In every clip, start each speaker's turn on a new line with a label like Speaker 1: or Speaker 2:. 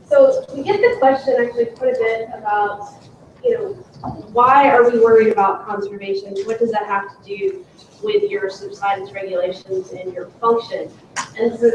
Speaker 1: So we get the question actually quite a bit about, why are we worried about conservation? What does that have to do with your subsidence regulations and your function? And so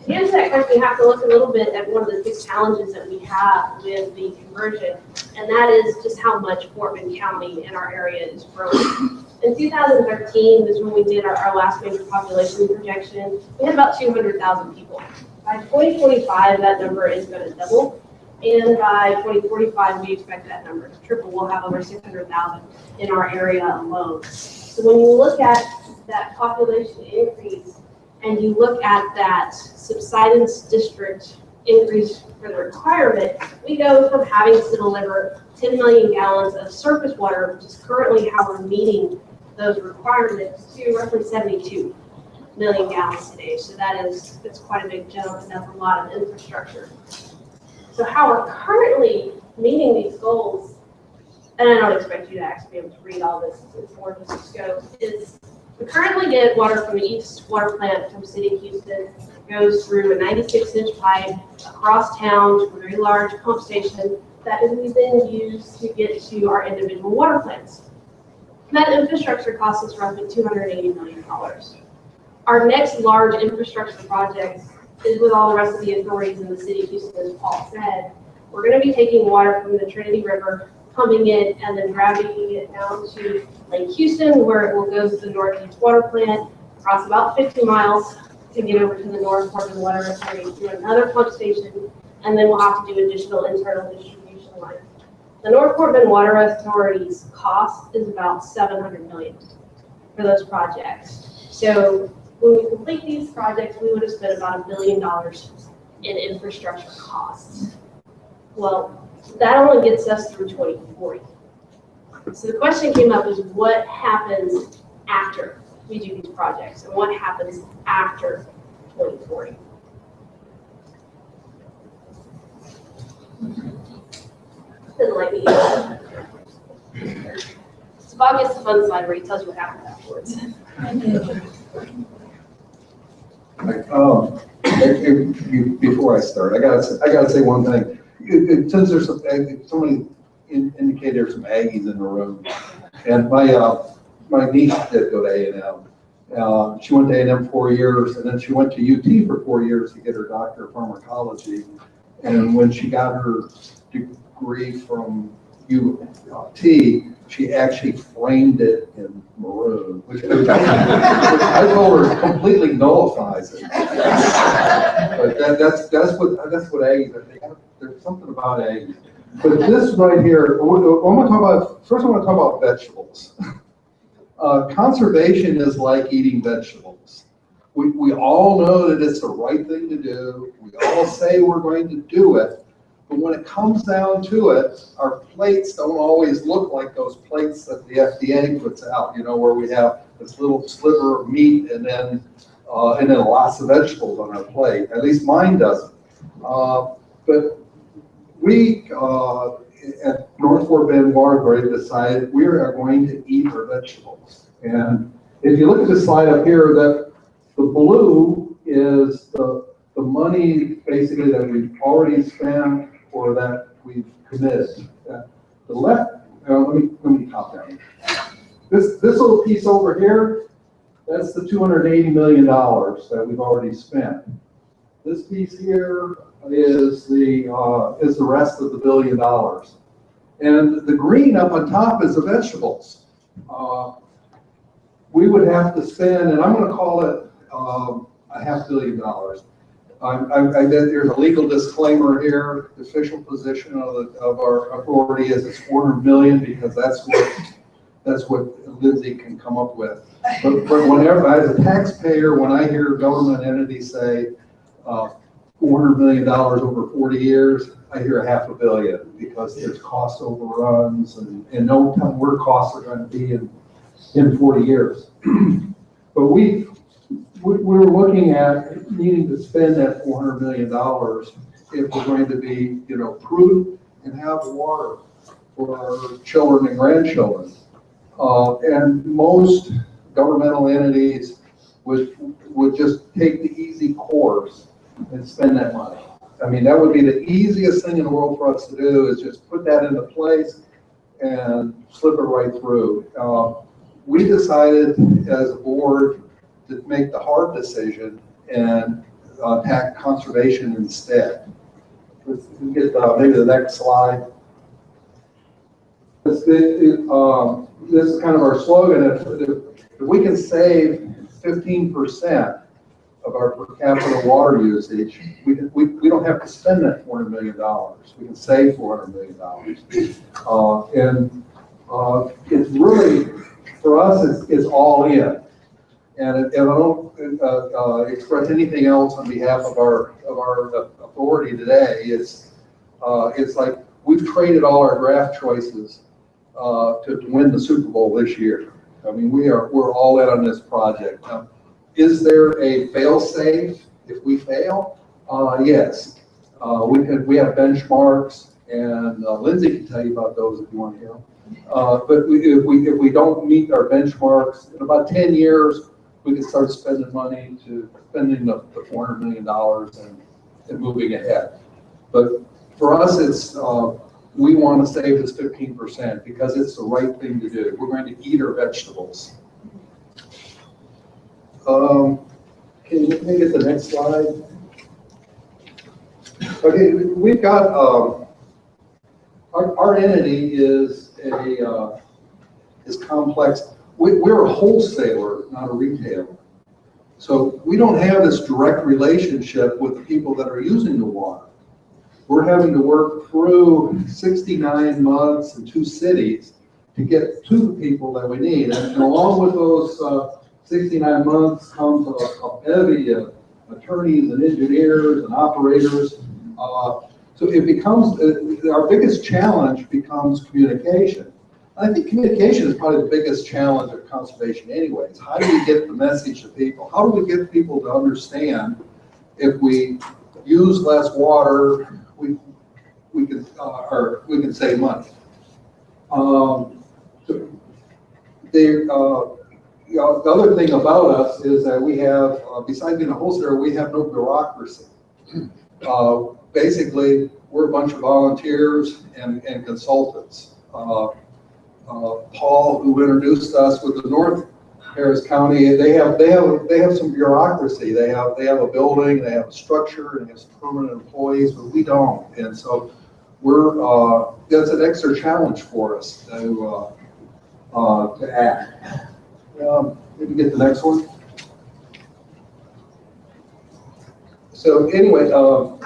Speaker 1: to answer that question, you have to look a little bit at one of the big challenges that we have with the conversion, and that is just how much Fort Bend County in our area is growing. In 2013 is when we did our last major population projection. We had about 200,000 people. By 2025, that number is going to double. And by 2045, we expect that number to triple. We'll have over 600,000 in our area alone. So when you look at that population increase and you look at that subsidence district increase for the requirement, we go from having to deliver 10 million gallons of surface water, which is currently how we're meeting those requirements, to roughly 72 million gallons today. So that's quite a big jump, and that's a lot of infrastructure. So how we're currently meeting these goals, and I don't expect you to actually be able to read all this, it's more just a scope, is we currently get water from the East Water Plant from City of Houston. It goes through a 96-inch pipe across town to a very large pump station that is then used to get to our individual water plants. That infrastructure costs us roughly $280 million. Our next large infrastructure project is with all the rest of the authorities in the City of Houston, as Paul said. We're going to be taking water from the Trinity River, pumping it, and then gravitating it down to Lake Houston, where it will go to the Northeast Water Plant, cross about 50 miles to get over to the North Fort Bend Water Authority to another pump station, and then we'll have to do additional internal distribution lines. The North Fort Bend Water Authority's cost is about $700 million for those projects. So when we complete these projects, we would have spent about $1 billion in infrastructure costs. Well, that only gets us through 2040. So the question came up is what happens after we do these projects, and what happens after 2040? Doesn't like me either. So Bob gets the fun slide where he tells you what happened afterwards.
Speaker 2: Before I start, I gotta say one thing. Since there's somebody indicated there's some Aggies in the room, and my niece did go to A&M. She went to A&M 4 years, and then she went to UT for 4 years to get her doctorate of pharmacology. And when she got her degree from UT, she actually framed it in maroon, which I told her completely nullifies it. But that's what Aggies are. There's something about Aggies. But this right here, I want to talk about. First, I want to talk about vegetables. Conservation is like eating vegetables. We all know that it's the right thing to do. We all say we're going to do it. But when it comes down to it, our plates don't always look like those plates that the FDA puts out, where we have this little sliver of meat and then lots of vegetables on our plate. At least mine doesn't. But we at North Fort Bend Water Authority decided we are going to eat our vegetables. And if you look at the slide up here, that the blue is the money basically that we've already spent or that we've committed. The left, let me top down. This little piece over here, that's the $280 million that we've already spent. This piece here is the rest of the $1 billion. And the green up on top is the vegetables. We would have to spend, and I'm going to call it $500 million. There's a legal disclaimer here. The official position of our authority is it's $400 million because that's what Lindsay can come up with. But whenever, as a taxpayer, when I hear government entities say $400 million over 40 years, I hear $500 million because there's cost overruns and no telling where costs are going to be in 40 years. But we're looking at needing to spend that $400 million if we're going to be, prudent and have water for our children and grandchildren. And most governmental entities would just take the easy course and spend that money. I mean, that would be the easiest thing in the world for us to do, is just put that into place and slip it right through. We decided as a board to make the hard decision and tack conservation instead. Let's get maybe the next slide. This is kind of our slogan. If we can save 15% of our per capita water usage, we don't have to spend that $400 million. We can save $400 million. It's really, for us, it's all in. And I don't express anything else on behalf of our authority today. It's like we've traded all our draft choices to win the Super Bowl this year. I mean, we're all in on this project. Now, is there a fail-safe if we fail? Yes. We have benchmarks, and Lindsay can tell you about those if you want to hear them. But if we don't meet our benchmarks, in about 10 years, we can start spending money to spending the $400 million and moving ahead. But for us, it's we want to save this 15% because it's the right thing to do. We're going to eat our vegetables. Can you get the next slide? Okay, we've got our entity is complex. We're a wholesaler, not a retailer. So we don't have this direct relationship with the people that are using the water. We're having to work through 69 months and 2 cities to get to the people that we need. And along with those 69 months comes a bevy of attorneys and engineers and operators. So it becomes, our biggest challenge becomes communication. I think communication is probably the biggest challenge of conservation anyways. How do we get the message to people? How do we get people to understand if we use less water, we can save money? The other thing about us is that we have, besides being a wholesaler, we have no bureaucracy. Basically, we're a bunch of volunteers and consultants. Paul, who introduced us with the North Harris County, they have some bureaucracy. They have a building, they have a structure, and they have some permanent employees, but we don't. And so that's an extra challenge for us to act. Maybe get the next one. So anyway, so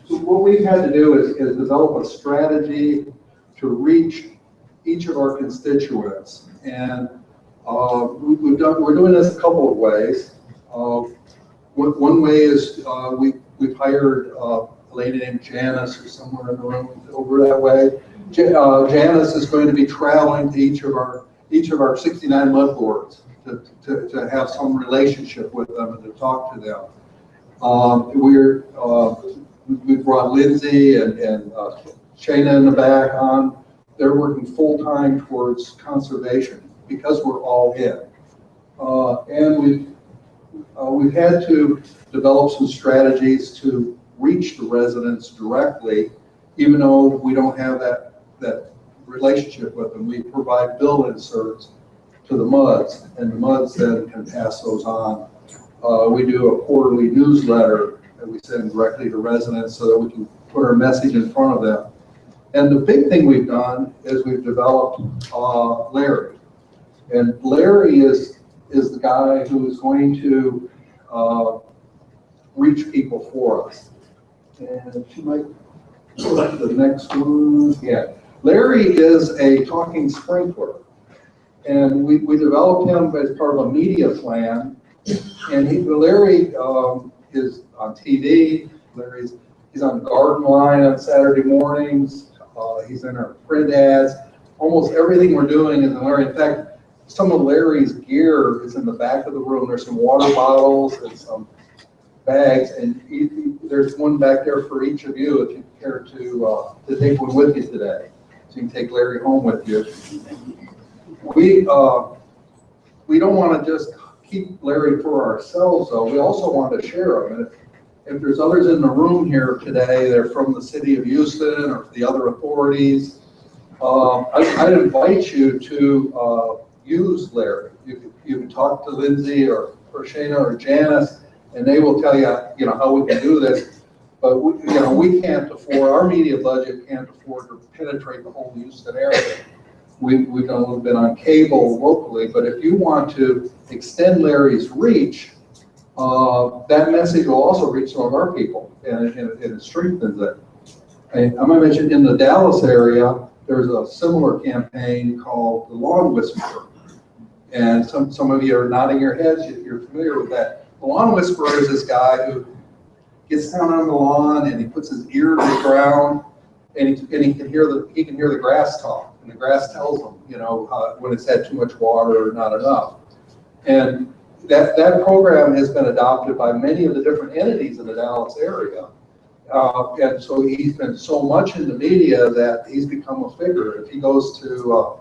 Speaker 2: what we've had to do is develop a strategy to reach each of our constituents, and we're doing this a couple of ways. One way is we've hired a lady named Janice, who's somewhere in the room over that way. Janice is going to be traveling to each of our 69 mudboards to have some relationship with them and to talk to them. We brought Lindsay and Shayna in the back on. They're working full-time towards conservation because we're all in. And we've had to develop some strategies to reach the residents directly, even though we don't have that relationship with them. We provide bill inserts to the MUDs, and the MUDs then can pass those on. We do a quarterly newsletter that we send directly to residents so that we can put our message in front of them. And the big thing we've done is we've developed Larry. And Larry is the guy who is going to reach people for us. And she might go to the next one. Yeah. Larry is a talking sprinkler. And we developed him as part of a media plan. And Larry is on TV. He's on Garden Line on Saturday mornings. He's in our print ads. Almost everything we're doing is in Larry. In fact, some of Larry's gear is in the back of the room. There's some water bottles and some bags, and there's one back there for each of you if you care to take one with you today. So you can take Larry home with you. We don't want to just keep Larry for ourselves, though. We also want to share him. And if there's others in the room here today, they're from the city of Houston or the other authorities, I'd invite you to use Larry. You can talk to Lindsay or Shana or Janice, and they will tell you, how we can do this. But we can't afford, our media budget can't afford to penetrate the whole Houston area. We've done a little bit on cable locally, but if you want to extend Larry's reach, that message will also reach some of our people, and it strengthens it. I'm going to mention in the Dallas area, there's a similar campaign called the Lawn Whisperer. And some of you are nodding your heads, you're familiar with that. The Lawn Whisperer is this guy who gets down on the lawn and he puts his ear to the ground, and he can hear the grass talk, and the grass tells him, when it's had too much water or not enough. And that program has been adopted by many of the different entities in the Dallas area. And so he's been so much in the media that he's become a figure. If he goes to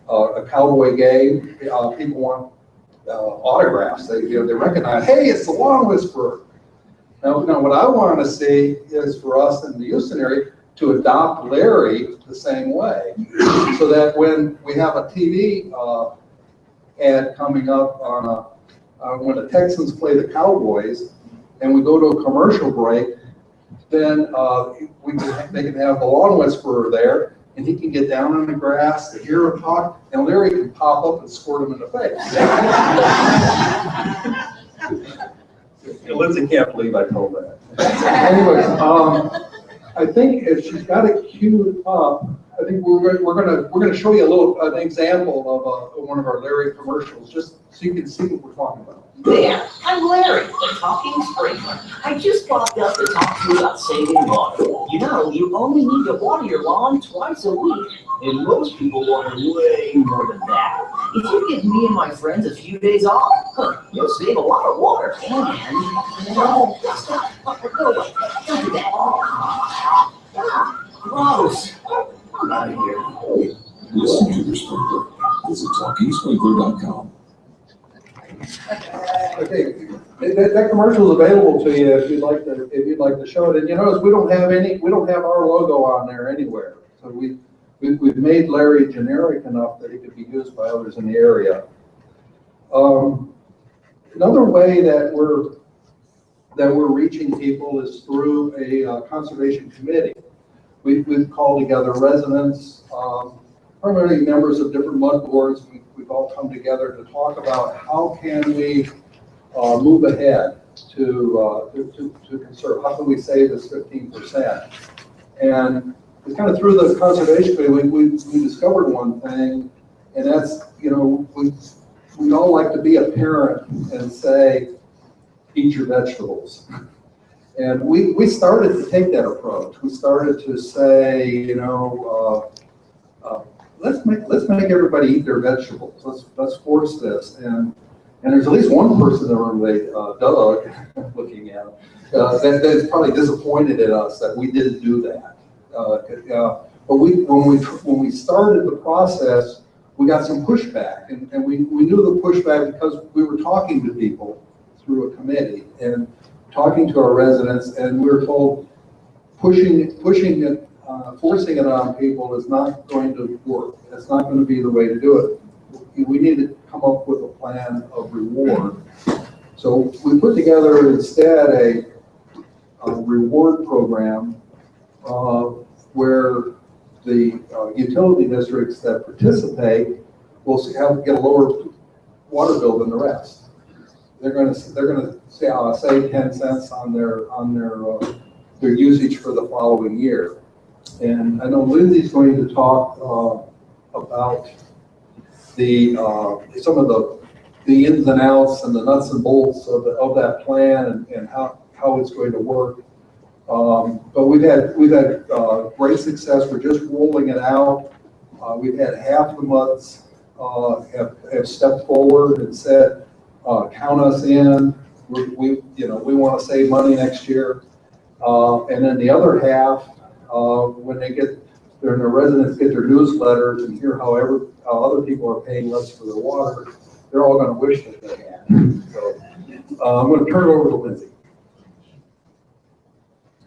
Speaker 2: a Cowboy game, people want autographs. They recognize, hey, it's the Lawn Whisperer. Now, what I want to see is for us in the Houston area to adopt Larry the same way, so that when we have a TV ad coming up on when the Texans play the Cowboys, and we go to a commercial break, then they can have the Lawn Whisperer there, and he can get down on the grass to hear him talk, and Larry can pop up and squirt him in the face. Lindsay can't believe I told that. Anyways, I think if she's got it queued up, I think we're gonna show you an example of one of our Larry commercials, just so you can see what we're talking about.
Speaker 3: There, I'm Larry, the talking sprinkler. I just popped up to talk to you about saving water. You only need to water your lawn twice a week, and most people water way more than that. If you give me and my friends a few days off, you'll save a lot of water. And no, don't do that. Gross. I'm out of here.
Speaker 4: Listen to your sprinkler. Visit talkingsprinkler.com.
Speaker 2: Okay, that commercial is available to you if you'd like to show it. And you notice we don't have our logo on there anywhere. So we've made Larry generic enough that it could be used by others in the area. Another way that we're reaching people is through a conservation committee. We've called together residents, primarily members of different mud boards. We've all come together to talk about how can we move ahead to conserve. How can we save this 15%? And it's kind of through the conservation committee, we discovered one thing, and that's, we'd all like to be a parent and say, eat your vegetables. And we started to take that approach. We started to say, let's make everybody eat their vegetables. Let's force this. And there's at least one person in the room, Doug, looking at him, that's probably disappointed in us that we didn't do that. But when we started the process, we got some pushback, and we knew the pushback because we were talking to people through a committee and talking to our residents, and we were told pushing it, forcing it on people is not going to work. It's not going to be the way to do it. We need to come up with a plan of reward. So we put together instead a reward program where the utility districts that participate will get a lower water bill than the rest. They're going to save 10 cents on their usage for the following year. And I know Lindsay's going to talk about some of the ins and outs and the nuts and bolts of that plan and how it's going to work. But we've had great success. We're just rolling it out. We've had half the MUDs have stepped forward and said, count us in. We want to save money next year. And then the other half, when their residents get their newsletters and hear how other people are paying less for their water, they're all going to wish that they had. So I'm going to turn it over to Lindsay.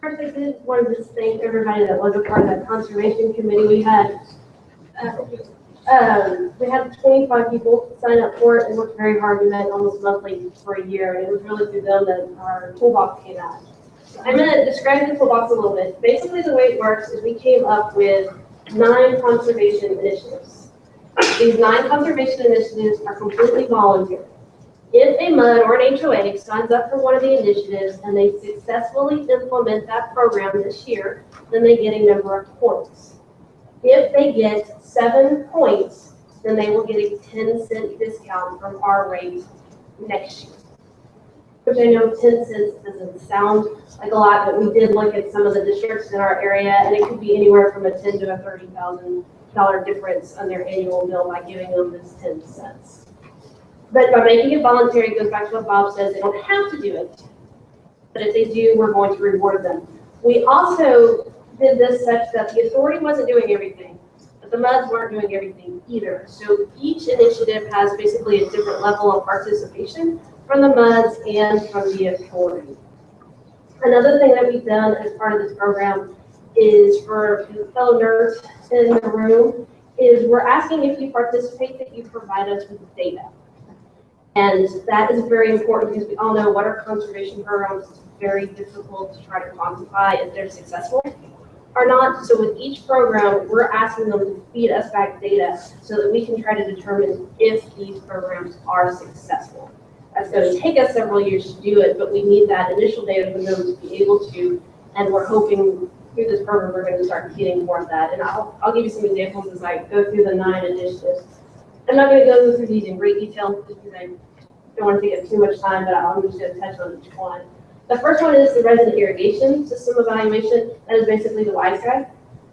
Speaker 1: First, I did want to just thank everybody that was a part of that conservation committee. We had 25 people sign up for it and worked very hard. We met almost monthly for a year, and it was really through them that our toolbox came out. I'm going to describe the toolbox a little bit. Basically, the way it works is we came up with 9 conservation initiatives. These 9 conservation initiatives are completely voluntary. If a MUD or an HOA signs up for one of the initiatives and they successfully implement that program this year, then they get a number of points. If they get 7 points, then they will get a 10-cent discount from our rate next year. Which I know 10 cents doesn't sound like a lot, but we did look at some of the districts in our area, and it could be anywhere from a $10,000 to a $30,000 difference on their annual bill by giving them this 10 cents. But by making it voluntary, it goes back to what Bob says, they don't have to do it. But if they do, we're going to reward them. We also did this such that the authority wasn't doing everything, but the MUDs weren't doing everything either. So each initiative has basically a different level of participation from the MUDs and from the authority. Another thing that we've done as part of this program is, for fellow nerds in the room, is we're asking if you participate that you provide us with data. And that is very important because we all know water conservation programs is very difficult to try to quantify if they're successful or not. So with each program, we're asking them to feed us back data so that we can try to determine if these programs are successful. That's going to take us several years to do it, but we need that initial data for them to be able to, and we're hoping through this program we're going to start getting more of that. And I'll give you some examples as I go through the 9 initiatives. I'm not going to go through these in great detail just because I don't want to take up too much time, but I'm just going to touch on each one. The first one is the resident irrigation system evaluation. That is basically the Wise Guy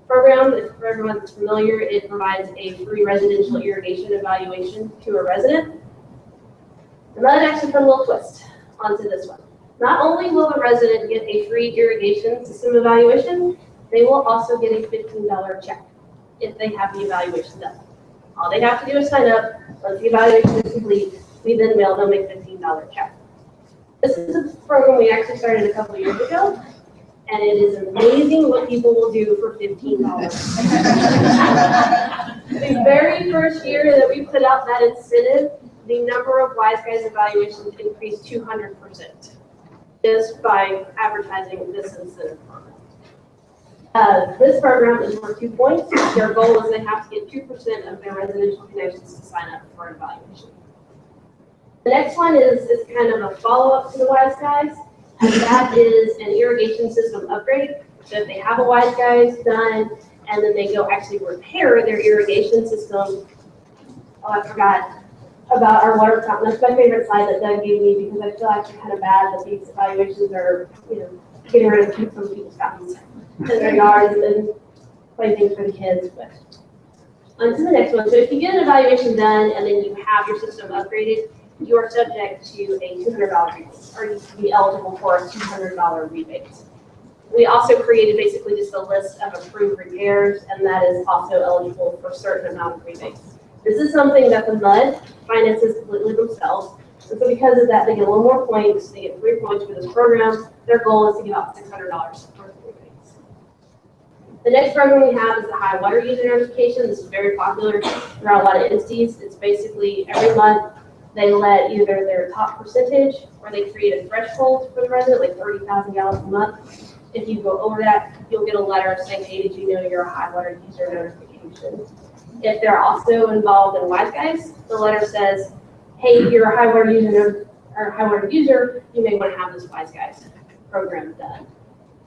Speaker 1: program. If for everyone that's familiar, it provides a free residential irrigation evaluation to a resident. The MUD actually put a little twist onto this one. Not only will the resident get a free irrigation system evaluation, they will also get a $15 check if they have the evaluation done. All they have to do is sign up. Once the evaluation is complete, we then mail them a $15 check. This is a program we actually started a couple of years ago, and it is amazing what people will do for $15. The very first year that we put out that incentive, the number of Wise Guys evaluations increased 200% just by advertising this incentive program. This program is worth 2 points. Their goal is they have to get 2% of their residential connections to sign up for an evaluation. The next one is kind of a follow-up to the Wise Guys, and that is an irrigation system upgrade. So if they have a Wise Guys done, and then they go actually repair their irrigation system. Oh, I forgot about our water fountain. That's my favorite slide that Doug gave me because I feel actually kind of bad that these evaluations are, getting rid of some people's fountains in their yards and then play things for the kids. But on to the next one. So if you get an evaluation done and then you have your system upgraded, you are subject to a $200 rebate, or you can be eligible for a $200 rebate. We also created basically just a list of approved repairs, and that is also eligible for a certain amount of rebates. This is something that the MUD finances completely themselves. And so because of that, they get a little more points. They get 3 points for this program. Their goal is to give out $600 worth of rebates. The next program we have is the high water user notification. This is very popular throughout a lot of entities. It's basically every month they let either their top percentage or they create a threshold for the resident, like 30,000 gallons a month. If you go over that, you'll get a letter saying, hey, did you know you're a high water user notification? If they're also involved in Wise Guys, the letter says, hey, you're a high water user, you may want to have this Wise Guys program done.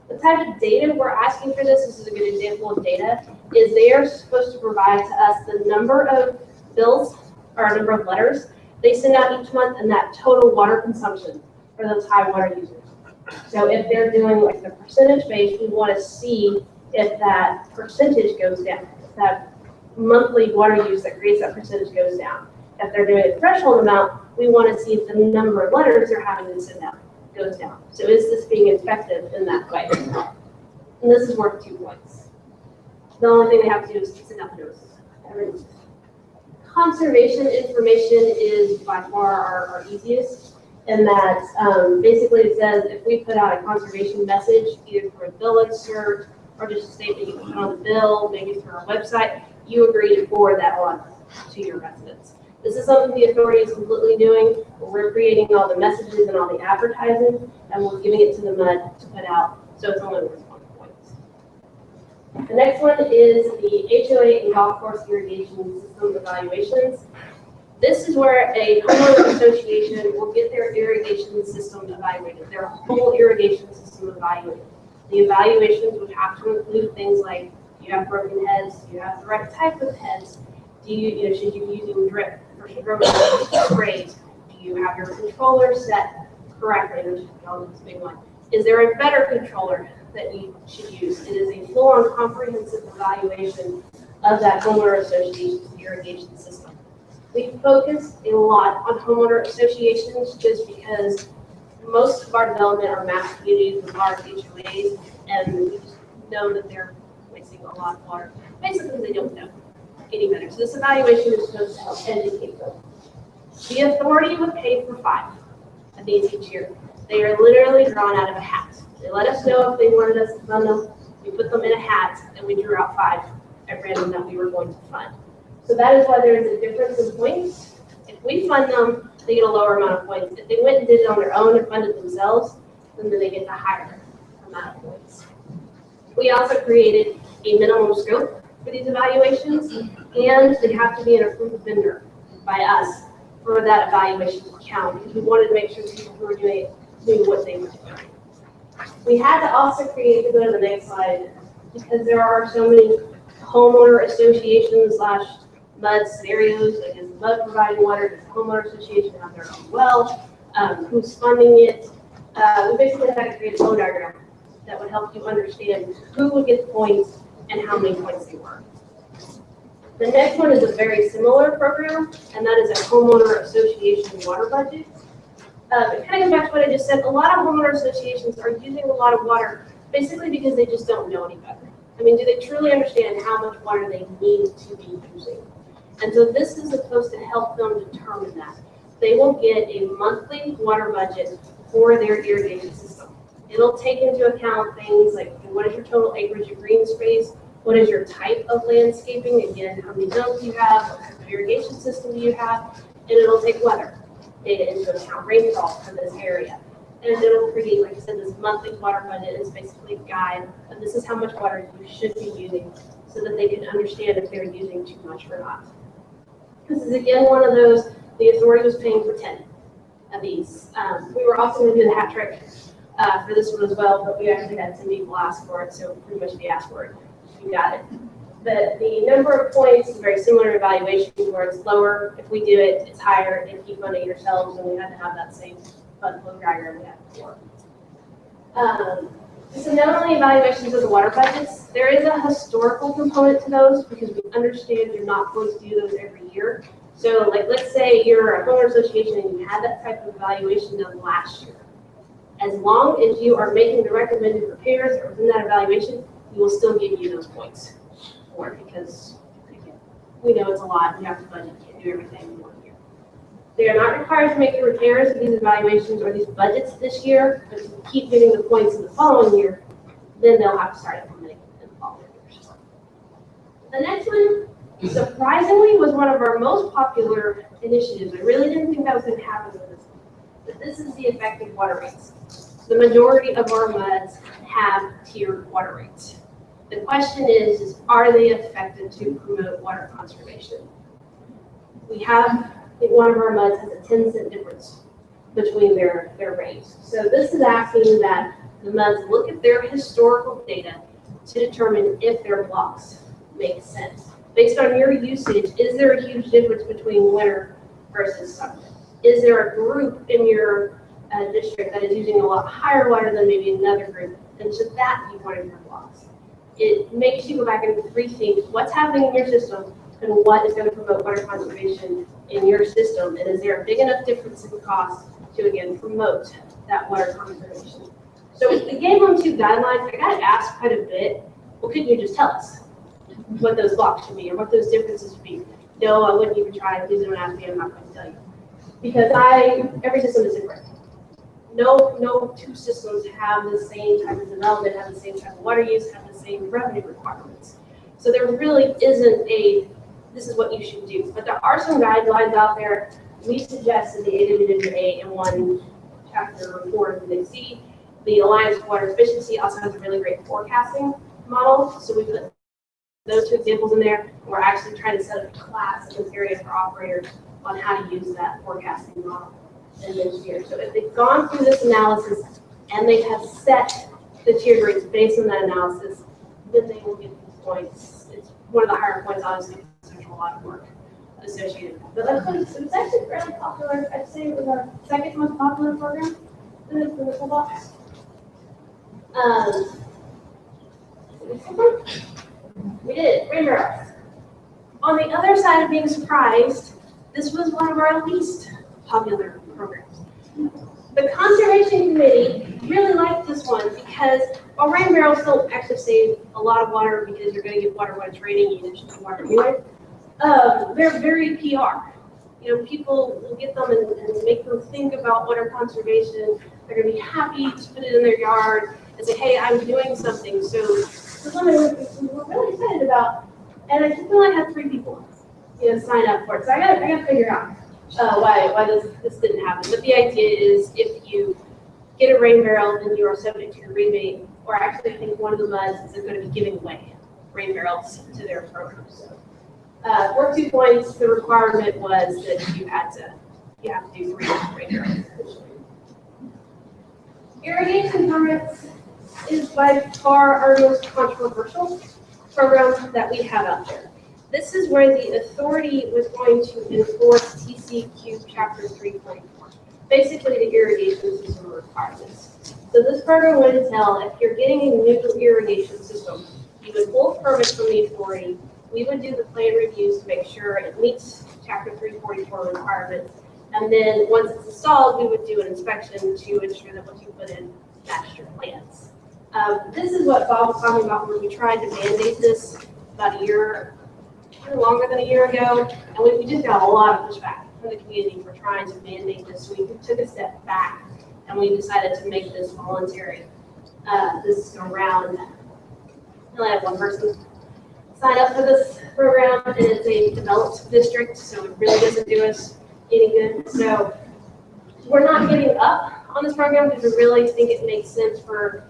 Speaker 1: The type of data we're asking for this is a good example of data, is they are supposed to provide to us the number of bills or number of letters they send out each month and that total water consumption for those high water users. So if they're doing like the percentage base, we want to see if that percentage goes down, if that monthly water use that creates that percentage goes down. If they're doing a threshold amount, we want to see if the number of letters they're having to send out goes down. So is this being effective in that way? And this is worth 2 points. The only thing they have to do is send out the notices. Conservation information is by far our easiest. And that basically it says if we put out a conservation message, either through a bill insert or just a statement you can put on the bill, maybe through our website, you agree to forward that on to your residents. This is something the authority is completely doing. We're creating all the messages and all the advertising, and we're giving it to the MUD to put out, so it's only worth 1 point. The next one is the HOA and golf course irrigation system evaluations. This is where a homeowner association will get their irrigation system evaluated, their whole irrigation system evaluated. The evaluations would have to include things like, do you have broken heads? Do you have the right type of heads? Do you, should you be using drip or should you sprays? Do you have your controller set correctly? Which is always a big one. Is there a better controller that you should use? It is a full-on comprehensive evaluation of that homeowner association's irrigation system. We focus a lot on homeowner associations just because most of our development are mass communities with large HOAs, and we just know that they're wasting a lot of water. Basically, they don't know any better. So this evaluation is supposed to help educate them. The authority would pay for 5 of these each year. They are literally drawn out of a hat. They let us know if they wanted us to fund them. We put them in a hat, and we drew out 5 at random that we were going to fund. So that is why there is a difference in points. If we fund them, they get a lower amount of points. If they went and did it on their own and funded themselves, then they get the higher amount of points. We also created a minimum scope for these evaluations, and they have to be an approved vendor by us for that evaluation to count, because we wanted to make sure people who were doing it knew what they were doing. We had to also create, to go to the next slide, because there are so many homeowner associations / MUD scenarios, like is the MUD providing water, does the homeowner association have their own well, who's funding it. We basically had to create a flow diagram that would help you understand who would get the points and how many points they were. The next one is a very similar program, and that is a homeowner association water budget. It kind of goes back to what I just said. A lot of homeowner associations are using a lot of water basically because they just don't know any better. I mean, do they truly understand how much water they need to be using? And so this is supposed to help them determine that. They will get a monthly water budget for their irrigation system. It'll take into account things like what is your total acreage of green space, what is your type of landscaping, again, how many zones you have, what type of irrigation system you have, and it'll take weather data into account, rainfall for this area. And it'll create, like I said, this monthly water budget is basically a guide, and this is how much water you should be using so that they can understand if they're using too much or not. This is again one of those, the authority was paying for 10 of these. We were also going to do the hat trick for this one as well, but we actually had 10 people ask for it, so pretty much if you asked for it, you got it. But the number of points is very similar to evaluation where it's lower. If we do it, it's higher. If you fund it yourselves, and we had to have that same fund flow diagram we had before. So not only evaluations of the water budgets, there is a historical component to those because we understand you're not going to do those every year. So like, let's say you're a homeowner association and you had that type of evaluation done last year. As long as you are making the recommended repairs or within that evaluation, we will still give you those points for it because again, we know it's a lot. You have to budget, you can't do everything in 1 year. They are not required to make the repairs of these evaluations or these budgets this year, but if you keep getting the points in the following year, then they'll have to start implementing in the following years. The next one, surprisingly, was one of our most popular initiatives. I really didn't think that was going to happen with this, but this is the effective water rates. The majority of our MUDs have tiered water rates. The question is are they effective to promote water conservation? We have, one of our MUDs has a 10-cent difference between their rates. So this is asking that the MUDs look at their historical data to determine if their blocks make sense. Based on your usage, is there a huge difference between winter versus summer? Is there a group in your district that is using a lot higher water than maybe another group? And should that be one of your blocks? It makes you go back and rethink what's happening in your system and what is going to promote water conservation in your system. And is there a big enough difference in cost to, again, promote that water conservation? So we gave them 2 guidelines. I got asked quite a bit, well, couldn't you just tell us what those blocks should be or what those differences should be? No, I wouldn't even try. Please don't ask me. I'm not going to tell you. Because every system is different. no two systems have the same type of development, have the same type of water use, have the same revenue requirements. So there really isn't this is what you should do. But there are some guidelines out there. We suggested the AWWA in one chapter report that they see. The Alliance for Water Efficiency also has a really great forecasting model. So we put those two examples in there. And we're actually trying to set up a class in this area for operators on how to use that forecasting model in this year. So if they've gone through this analysis and they have set the tiered rates based on that analysis, then they will get these points. It's one of the higher points, obviously, because there's a lot of work associated with it. But it's actually fairly popular. I'd say it was our second most popular program in the toolbox. We did rain barrels. On the other side of being surprised, this was one of our least popular programs. The Conservation Committee really liked this one because while rain barrels don't actually save a lot of water because you're going to get water when it's raining, you just need water anyway, they're very PR. You know, people will get them and make them think about water conservation. They're going to be happy to put it in their yard and say, hey, I'm doing something. So this is something we're really excited about. And I just only had 3 people, sign up for it. So I got to figure out why this didn't happen. But the idea is if you get a rain barrel, then you are subject to your rebate. Or actually, I think one of the MUDs is they're going to be giving away rain barrels to their program. So for 2 points, the requirement was that you have to do 3 rain barrels. Irrigation permits is by far our most controversial program that we have out there. This is where the authority was going to enforce TCQ Chapter 3.4, basically the irrigation system requirements. So this program would entail if you're getting a new irrigation system, you would pull permits from the authority. We would do the plan reviews to make sure it meets Chapter 344 requirements. And then once it's installed, we would do an inspection to ensure that what you put in matched your plans. This is what Bob was talking about when we tried to mandate this about a year, longer than a year ago. And we just got a lot of pushback from the community for trying to mandate this. So we took a step back and we decided to make this voluntary. This go around. I only had 1 person sign up for this program, and it's a developed district, so it really doesn't do us any good. So we're not giving up on this program because we really think it makes sense for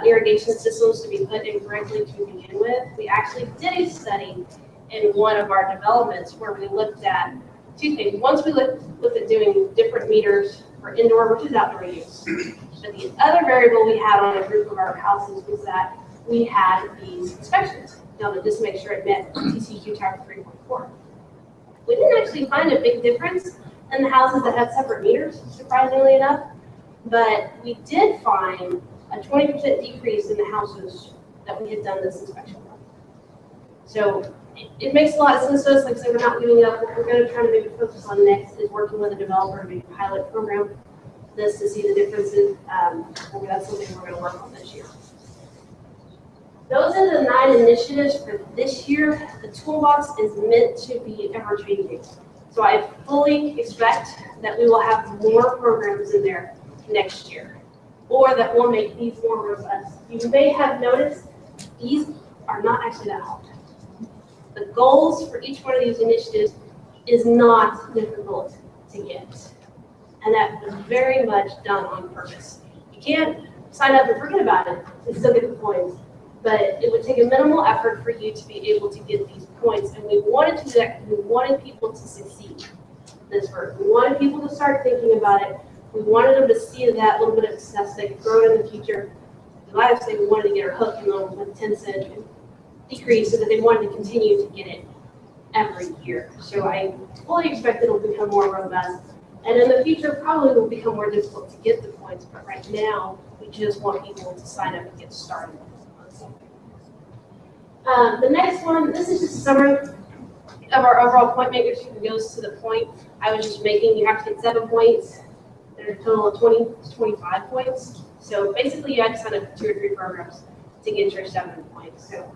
Speaker 1: irrigation systems to be put in correctly to begin with. We actually did a study in one of our developments where we looked at 2 things. Once we looked at doing different meters for indoor versus outdoor use. But the other variable we had on a group of our houses was that we had these inspections done to just make sure it met TCQ Chapter 3.4. We didn't actually find a big difference in the houses that had separate meters, surprisingly enough, but we did find a 20% decrease in the houses that we had done this inspection on. So it makes a lot of sense to us. Like I said, we're not giving up. What we're going to try to maybe focus on next is working with a developer to make a pilot program this to see the differences. That's something we're going to work on this year. Those are the 9 initiatives for this year. The toolbox is meant to be ever-changing. So I fully expect that we will have more programs in there next year, or that will make these more robust. You may have noticed these are not actually that hard. The goals for each one of these initiatives is not difficult to get. And that was very much done on purpose. You can't sign up and forget about it and still get the points. But it would take a minimal effort for you to be able to get these points. And we wanted to do that because we wanted people to succeed this work. We wanted people to start thinking about it. We wanted them to see that little bit of success. They could grow it in the future. And I would say we wanted to get our hook in them with 10-cent decrease so that they wanted to continue to get it every year. So I fully expect it'll become more robust. And in the future, probably will become more difficult to get the points. But right now, we just want people to sign up and get started. The next one, this is just a summary of our overall point matrix. It goes to the point I was just making. You have to get 7 points. There's a total of 20 to 25 points. So basically, you have to sign up for 2 or 3 programs to get your 7 points. So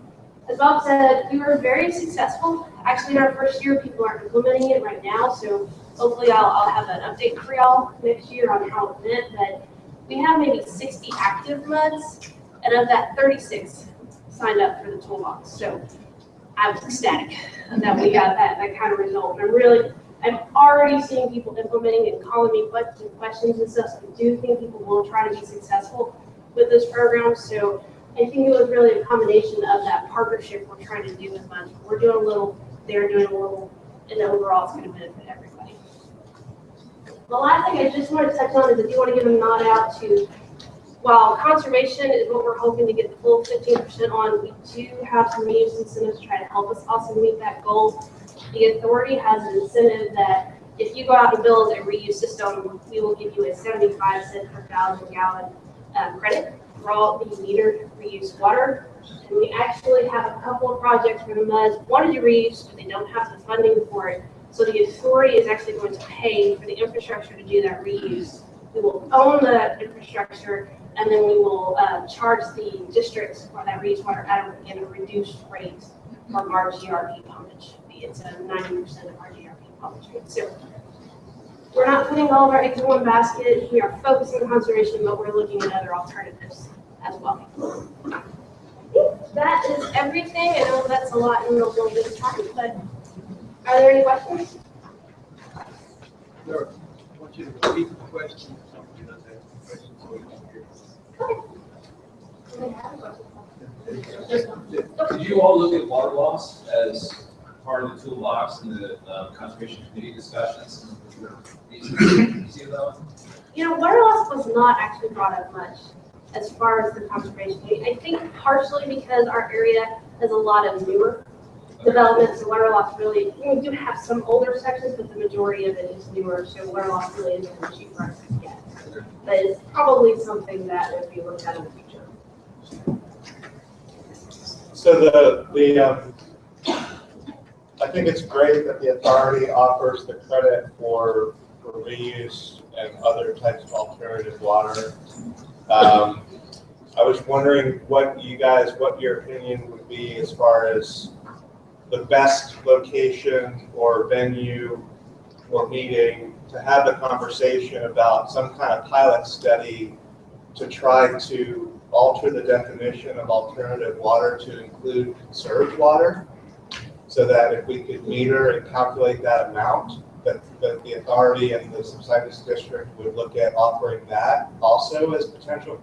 Speaker 1: as Bob said, we were very successful. Actually, in our first year, people are implementing it right now. So hopefully, I'll have an update for y'all next year on how it went. But we have maybe 60 active MUDs, and of that, 36 signed up for the toolbox. So I was ecstatic that we got that kind of result. And I'm already seeing people implementing and calling me questions and stuff. So I do think people will try to be successful with this program. So I think it was really a combination of that partnership we're trying to do with MUDs. We're doing a little, they're doing a little, and overall it's going to benefit everybody. The last thing I just want to touch on is I do want to give a nod out to, while conservation is what we're hoping to get the full 15% on, we do have some reuse incentives to try to help us also meet that goal. The authority has an incentive that if you go out and build a reuse system, we will give you a 75 cent per 1,000 gallon credit for all the metered reuse water. And we actually have a couple of projects where the MUDs wanted to reuse, but they don't have the funding for it. So the authority is actually going to pay for the infrastructure to do that reuse. We will own the infrastructure, and then we will charge the districts for that reuse water at a reduced rate from our GRP pumpage. It's a 90% of our GRP pumpage rate. So we're not putting all of our eggs in one basket. We are focusing on conservation, but we're looking at other alternatives as well. I think that is everything. I know that's a lot in a little bit of time, but are there any questions?
Speaker 5: Sure. I want you to repeat the question. Somebody does have questions, so we can hear.
Speaker 6: Did you all look at water loss as part of the toolbox in the conservation committee discussions?
Speaker 1: You know, water loss was not actually brought up much as far as the conservation committee. I think partially because our area has a lot of newer developments, so water loss really, we do have some older sections, but the majority of it is newer, so water loss really isn't an issue for us yet. But it's probably something that would be looked at in the future.
Speaker 7: So I think it's great that the authority offers the credit for reuse and other types of alternative water. I was wondering what your opinion would be as far as the best location or venue or meeting to have the conversation about some kind of pilot study to try to alter the definition of alternative water to include conserved water, so that if we could meter and calculate that amount, that the authority and the subsidence district would look at offering that also as a potential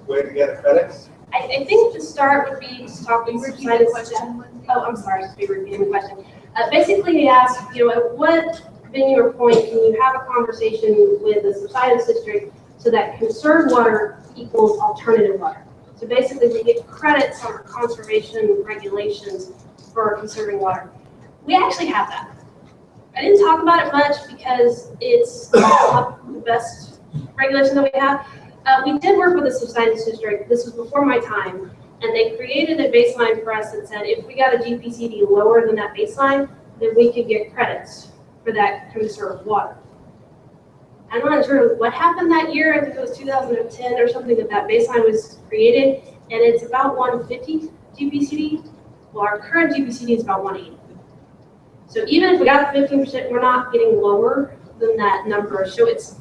Speaker 7: way to get a credit?
Speaker 1: I think the start would be talking to the question. Oh, I'm sorry, to be repeating the question. Basically, he asked, you know, at what venue or point can you have a conversation with the subsidence district so that conserved water equals alternative water? So basically, we get credits on our conservation regulations for conserving water. We actually have that. I didn't talk about it much because it's not the best regulation that we have. We did work with the subsidence district. This was before my time, and they created a baseline for us that said if we got a GPCD lower than that baseline, then we could get credits for that conserved water. I'm not sure what happened that year. I think it was 2010 or something that baseline was created, and it's about 150 GPCD. Well, our current GPCD is about 180. So even if we got 15%, we're not getting lower than that number. So it's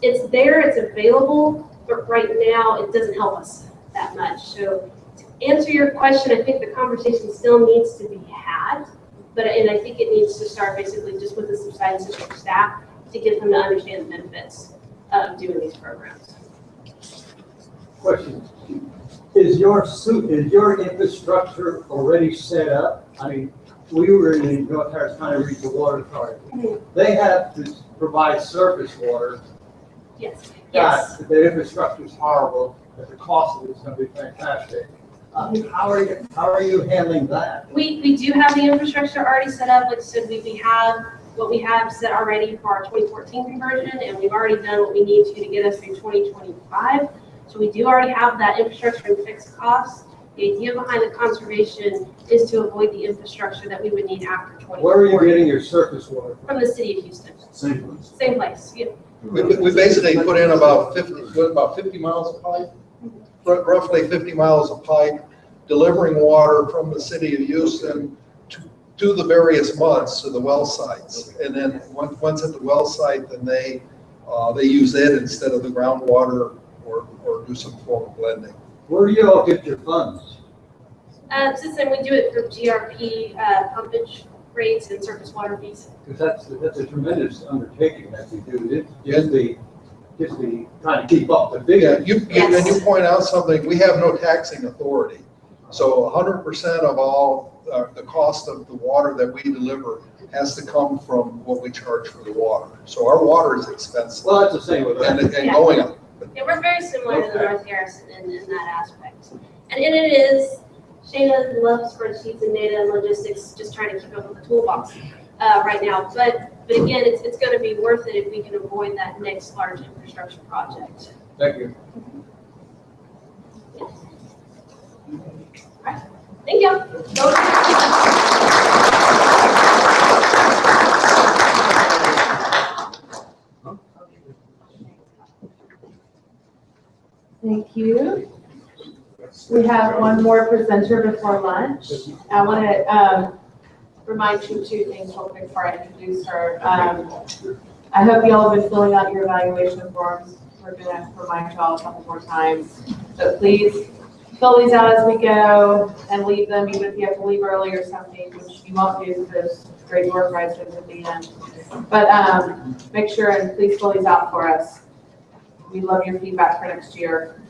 Speaker 1: there, it's available, but right now it doesn't help us that much. So to answer your question, I think the conversation still needs to be had, and I think it needs to start basically just with the subsidence district staff to get them to understand the benefits of doing these programs.
Speaker 5: Question. Is your infrastructure already set up? I mean, we were in the North Harris County Regional Water Authority. They have to provide surface water.
Speaker 1: Yes. Yes.
Speaker 5: The infrastructure is horrible, but the cost of it is going to be fantastic. How are you handling that?
Speaker 1: We do have the infrastructure already set up. Like I said, we have what we have set already for our 2014 conversion, and we've already done what we need to get us through 2025. So we do already have that infrastructure and fixed costs. The idea behind the conservation is to avoid the infrastructure that we would need after 2040.
Speaker 5: Where are you getting your surface water
Speaker 1: From the city of Houston.
Speaker 4: Same place.
Speaker 1: Same place. Yeah.
Speaker 2: We basically put in about 50 miles of pipe, roughly 50 miles of pipe, delivering water from the city of Houston to the various MUDs, to the well sites. And then once at the well site, then they use it instead of the groundwater or or do some form of blending.
Speaker 5: Where do you all get your funds?
Speaker 1: Since then, we do it through GRP, pumpage rates and surface water fees.
Speaker 5: Because that's a tremendous undertaking that you do. Just the trying to keep up the big.
Speaker 2: Yeah,
Speaker 1: Yes.
Speaker 2: and you point out something, we have no taxing authority. So 100% of all the cost of the water that we deliver has to come from what we charge for the water. So our water is expensive
Speaker 5: Well, that's the same with
Speaker 2: and,
Speaker 5: that.
Speaker 2: and going up.
Speaker 1: Yeah, we're very similar to the
Speaker 5: Okay.
Speaker 1: North Garrison in that aspect. And it is, Shayna loves spreadsheets and data and logistics, just trying to keep up with the toolbox right now. But again, it's going to be worth it if we can avoid that next large infrastructure project.
Speaker 5: Thank you.
Speaker 1: Thank you.
Speaker 8: Thank you. We have one more presenter before lunch. I want to remind you two things real quick before I introduce her. I hope you all have been filling out your evaluation forms. We're going to remind you all a couple more times. So please fill these out as we go and leave them, even if you have to leave early or something, which you won't do because there's great door prizes at the end. But make sure and please fill these out for us. We love your feedback for next year.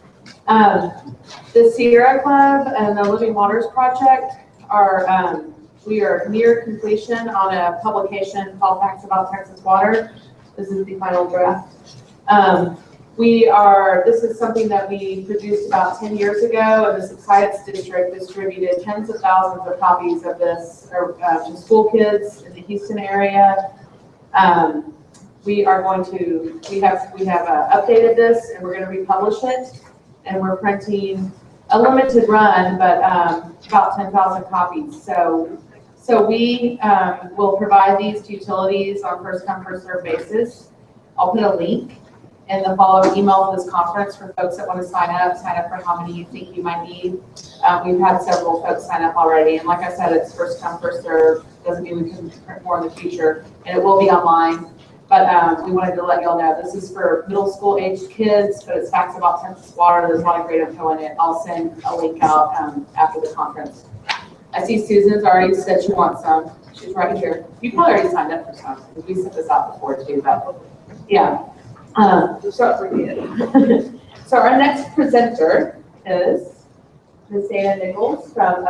Speaker 8: The Sierra Club and the Living Waters Project are, we are near completion on a publication called Facts About Texas Water. This is the final draft. This is something that we produced about 10 years ago, and the Subsidence District distributed tens of thousands of copies of this to school kids in the Houston area. We have updated this, and we're going to republish it, and we're printing a limited run, but about 10,000 copies. So we will provide these to utilities on first come, first served basis. I'll put a link in the following email for this conference for folks that want to sign up for how many you think you might need. We've had several folks sign up already, and like I said, it's first come, first served. Doesn't mean we can print more in the future, and it will be online. But we wanted to let y'all know this is for middle school aged kids, but it's Facts About Texas Water. There's a lot of great info in it. I'll send a link out after the conference. I see Susan's already said she wants some. She's right here. You probably already signed up for some. We sent this out before too, but yeah. So our next presenter is Ms. Dana Nichols from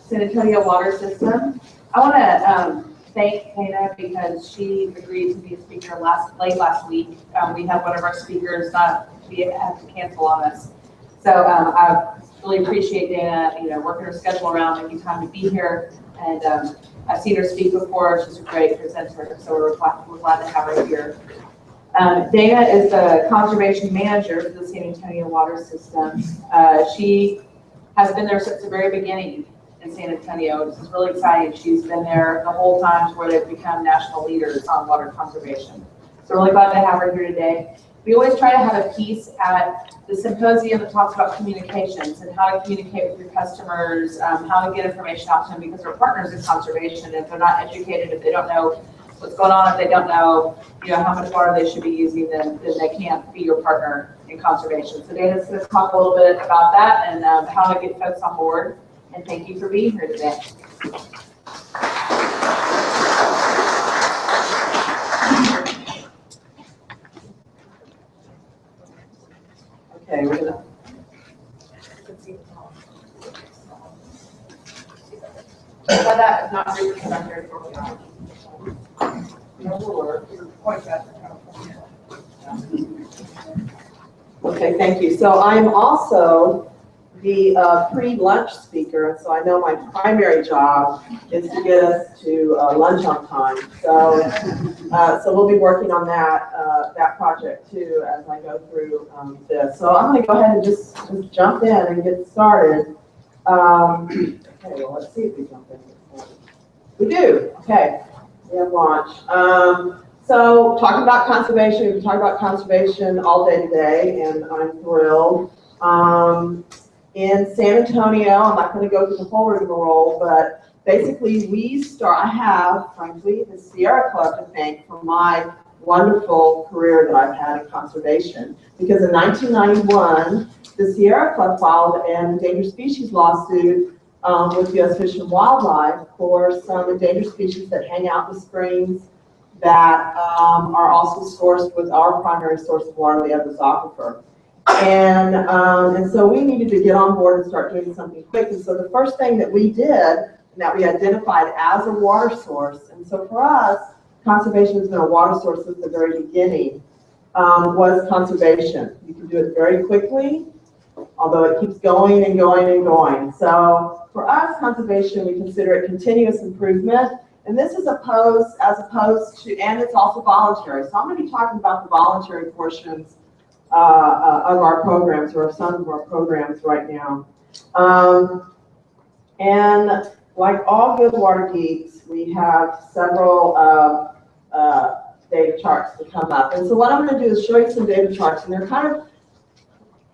Speaker 8: San Antonio Water System. I want to thank Dana because she agreed to be a speaker late last week. We had one of our speakers had to cancel on us. So I really appreciate Dana, working her schedule around, making time to be here. And I've seen her speak before. She's a great presenter, so we're glad to have her here. Dana is the conservation manager for the San Antonio Water System. She has been there since the very beginning in San Antonio. This is really exciting. She's been there the whole time to where they've become national leaders on water conservation. So really glad to have her here today. We always try to have a piece at the symposium that talks about communications and how to communicate with your customers, how to get information out to them, because they're partners in conservation. If they're not educated, if they don't know what's going on, if they don't know, how much water they should be using, then they can't be your partner in conservation. So Dana's going to talk a little bit about that and how to get folks on board. And thank you for being here today. Okay, we're gonna. That is not really here for me.
Speaker 9: Okay, thank you. So I'm also the pre-lunch speaker, so I know my primary job is to get us to lunch on time. So we'll be working on that project too as I go through this. So I'm going to go ahead and just jump in and get started. Okay, well, let's see if we jump in. We do. Okay, we have launch. So talking about conservation, we've been talking about conservation all day today, and I'm thrilled. In San Antonio, I'm not going to go through the whole rigmarole, but basically I have, frankly, the Sierra Club to thank for my wonderful career that I've had in conservation, because in 1991, the Sierra Club filed an endangered species lawsuit with U.S. Fish and Wildlife for some endangered species that hang out in the springs that are also sourced with our primary source of water, the Evans Aquifer. And so we needed to get on board and start doing something quick. And so the first thing that we did, and that we identified as a water source, and so for us, conservation has been a water source since the very beginning, was conservation. You can do it very quickly, although it keeps going and going and going. So for us, conservation, we consider it continuous improvement. And this is as opposed to, and it's also voluntary. So I'm going to be talking about the voluntary portions of our programs, or some of our programs right now. And like all good water geeks, we have several data charts to come up. And so what I'm going to do is show you some data charts, and they're kind of,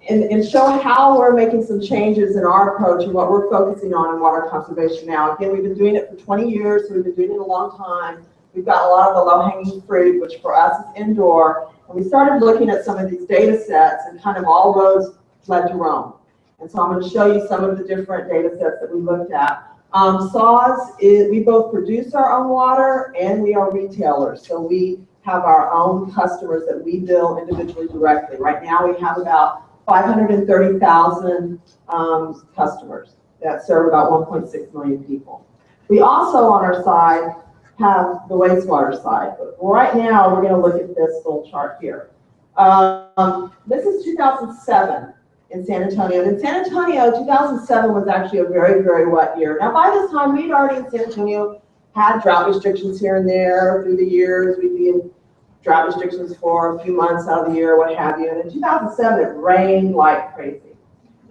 Speaker 9: and show how we're making some changes in our approach and what we're focusing on in water conservation now. Again, we've been doing it for 20 years, so we've been doing it a long time. We've got a lot of the low-hanging fruit, which for us is indoor. And we started looking at some of these data sets, and kind of all roads led to Rome. And so I'm going to show you some of the different data sets that we looked at. SAWS is, we both produce our own water and we are retailers. So we have our own customers that we bill individually directly. Right now we have about 530,000 customers that serve about 1.6 million people. We also on our side have the wastewater side, but right now we're going to look at this little chart here. This is 2007 in San Antonio. And in San Antonio, 2007 was actually a very, very wet year. Now by this time, we'd already in San Antonio had drought restrictions here and there through the years. We'd be in drought restrictions for a few months out of the year, what have you. And in 2007, it rained like crazy.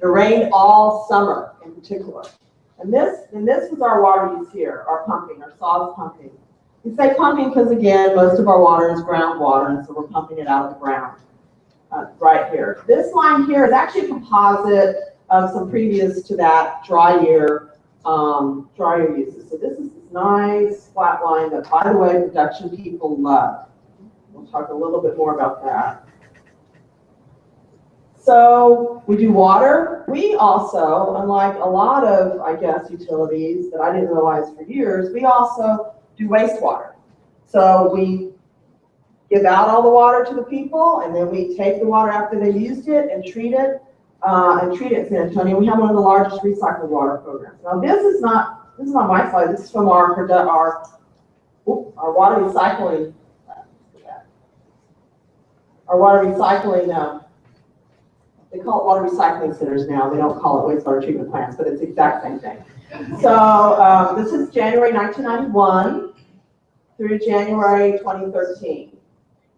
Speaker 9: It rained all summer in particular. And this was our water use here, our pumping, our SAWS pumping. We say pumping because, again, most of our water is groundwater, and so we're pumping it out of the ground right here. This line here is actually a composite of some previous to that dry year uses. So this is this nice flat line that, by the way, production people love. We'll talk a little bit more about that. So we do water. We also, unlike a lot of, I guess, utilities that I didn't realize for years, we also do wastewater. So we give out all the water to the people, and then we take the water after they've used it and treat it in San Antonio. We have one of the largest recycled water programs. Now this is not my slide. This is from our water recycling. Our water recycling. They call it water recycling centers now. They don't call it wastewater treatment plants, but it's the exact same thing. So this is January 1991 through January 2013.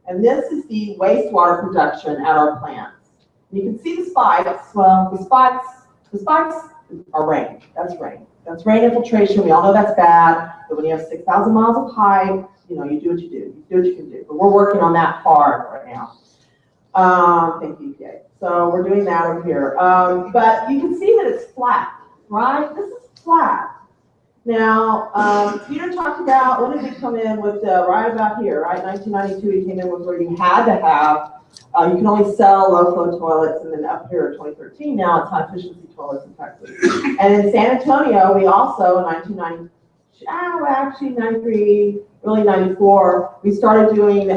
Speaker 9: And this is the wastewater production at our plants. You can see the spikes. Well, the spikes are rain. That's rain. That's rain infiltration. We all know that's bad. But when you have 6,000 miles of pipe, you know, you do what you do. You do what you can do. But we're working on that hard right now. Thank you, EPA. So we're doing that over here. But you can see that it's flat, right? This is flat. Now, Peter talked about, when did we come in with, right about here, right? 1992, he came in with where you had to have, you can only sell low flow toilets, and then up here in 2013, now it's high efficiency toilets in Texas. And in San Antonio, we also, in 1990, actually 93, really 94, we started going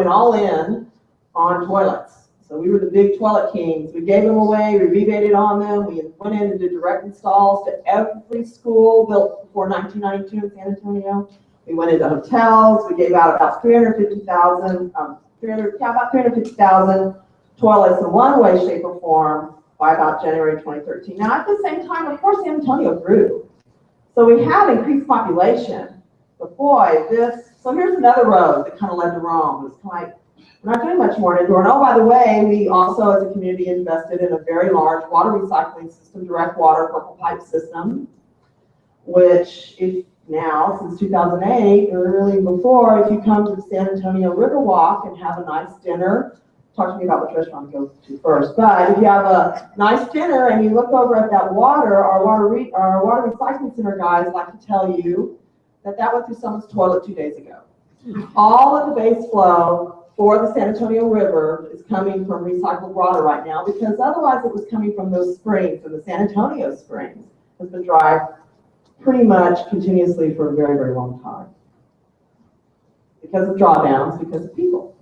Speaker 9: all in on toilets. So we were the big toilet kings. We gave them away, we rebated on them, we went in and did direct installs to every school built before 1992 in San Antonio. We went into hotels, we gave out about 350,000 toilets in one way, shape, or form by about January 2013. Now at the same time, of course, San Antonio grew. So we had increased population, but boy, so here's another road that kind of led to Rome. It was kind of like, we're not doing much more indoor. And oh, by the way, we also, as a community, invested in a very large water recycling system, direct water purple pipe system, which is now, since 2008, or really before, if you come to the San Antonio Riverwalk and have a nice dinner, talk to me about which restaurant to go to first, but if you have a nice dinner and you look over at that water, our water recycling center guys like to tell you that went through someone's toilet 2 days ago. All of the base flow for the San Antonio River is coming from recycled water right now, because otherwise it was coming from those springs, and the San Antonio springs has been dry pretty much continuously for a very, very long time. Because of drawdowns, because of people.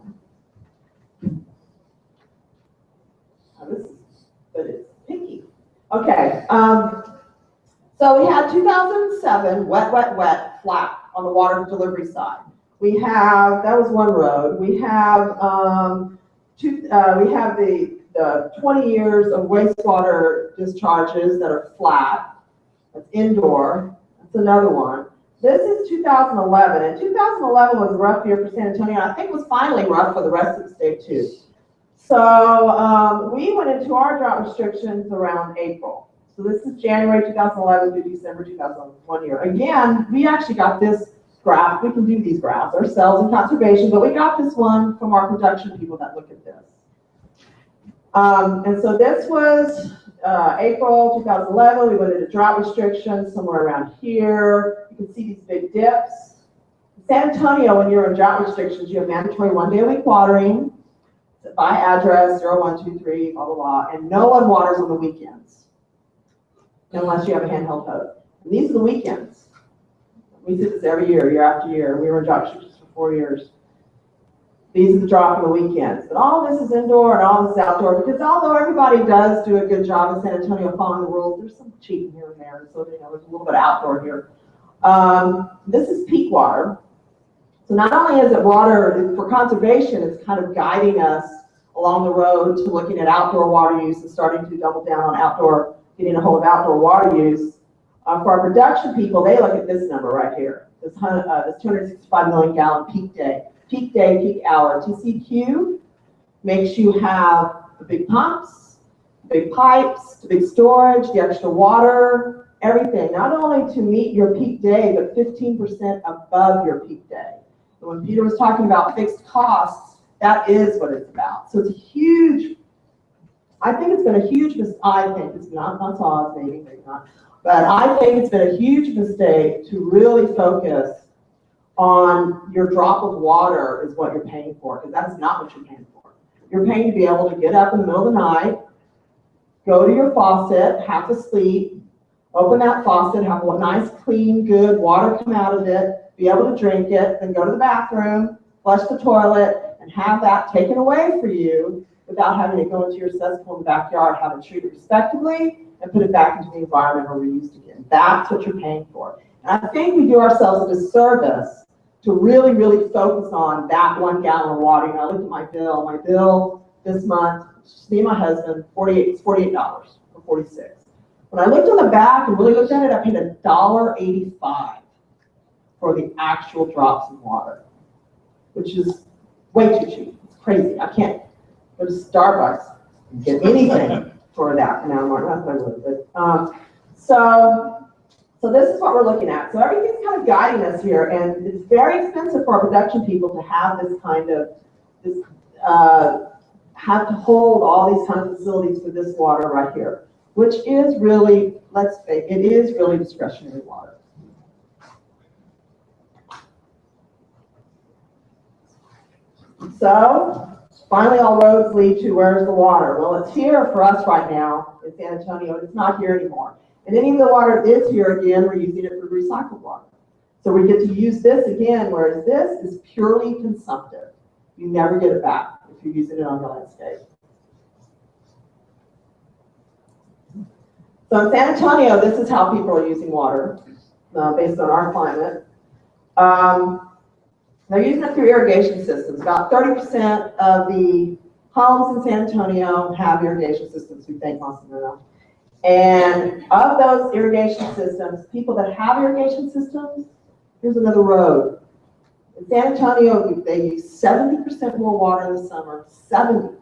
Speaker 9: But it's picky. Okay, so we had 2007, wet, flat on the water delivery side. We have, that was one road. We have the 20 years of wastewater discharges that are flat. That's indoor. That's another one. This is 2011, and 2011 was a rough year for San Antonio. I think it was finally rough for the rest of the state too. So we went into our drought restrictions around April. So this is January 2011 to December 2001 year. Again, we actually got this graph. We can do these graphs ourselves in conservation, but we got this one from our production people that look at this. And so this was April 2011. We went into drought restrictions somewhere around here. You can see these big dips. San Antonio, when you're in drought restrictions, you have mandatory 1 day a week watering by address, 0, 1, 2, 3, blah, blah, blah, and no one waters on the weekends unless you have a handheld hose. And these are the weekends. We did this every year, year after year. We were in drought restrictions for 4 years. These are the drop on the weekends. But all this is indoor and all this is outdoor, because although everybody does do a good job in San Antonio following the rules, there's some cheating here and there. So, you know, there's a little bit of outdoor here. This is peak water. So not only is it water for conservation, it's kind of guiding us along the road to looking at outdoor water use and starting to double down on outdoor, getting a hold of outdoor water use. For our production people, they look at this number right here, this 265 million gallon peak day, peak hour. TCQ makes you have the big pumps, the big pipes, the big storage, the extra water, everything, not only to meet your peak day, but 15% above your peak day. So when Peter was talking about fixed costs, that is what it's about. So it's a huge, I think it's been a huge mistake. I think it's not Todd's, maybe not. But I think it's been a huge mistake to really focus on your drop of water is what you're paying for, because that's not what you're paying for. You're paying to be able to get up in the middle of the night, go to your faucet, have to sleep, open that faucet, have a nice, clean, good water come out of it, be able to drink it, then go to the bathroom, flush the toilet, and have that taken away for you without having to go into your cesspool in the backyard, have it treated respectively, and put it back into the environment where we used to get. That's what you're paying for. And I think we do ourselves a disservice to really, really focus on that 1 gallon of water. You know, I looked at my bill. My bill this month, just me and my husband, $48 or $46. When I looked on the back and really looked at it, I paid $1.85 for the actual drops of water, which is way too cheap. It's crazy. I can't go to Starbucks and get anything for that now. Not that I would, but so this is what we're looking at. So everything's kind of guiding us here, and it's very expensive for our production people to have this kind of have to hold all these kind of facilities for this water right here, which is really, let's say, it is really discretionary water. So finally, all roads lead to where's the water? Well, it's here for us right now in San Antonio, and it's not here anymore. And any of the water is here again, we're using it for recycled water. So we get to use this again, whereas this is purely consumptive. You never get it back if you're using it on your landscape. So in San Antonio, this is how people are using water based on our climate. They're using it through irrigation systems. About 30% of the homes in San Antonio have irrigation systems. We think most of them know. And of those irrigation systems, people that have irrigation systems, here's another road. In San Antonio, they use 70% more water in the summer, 70%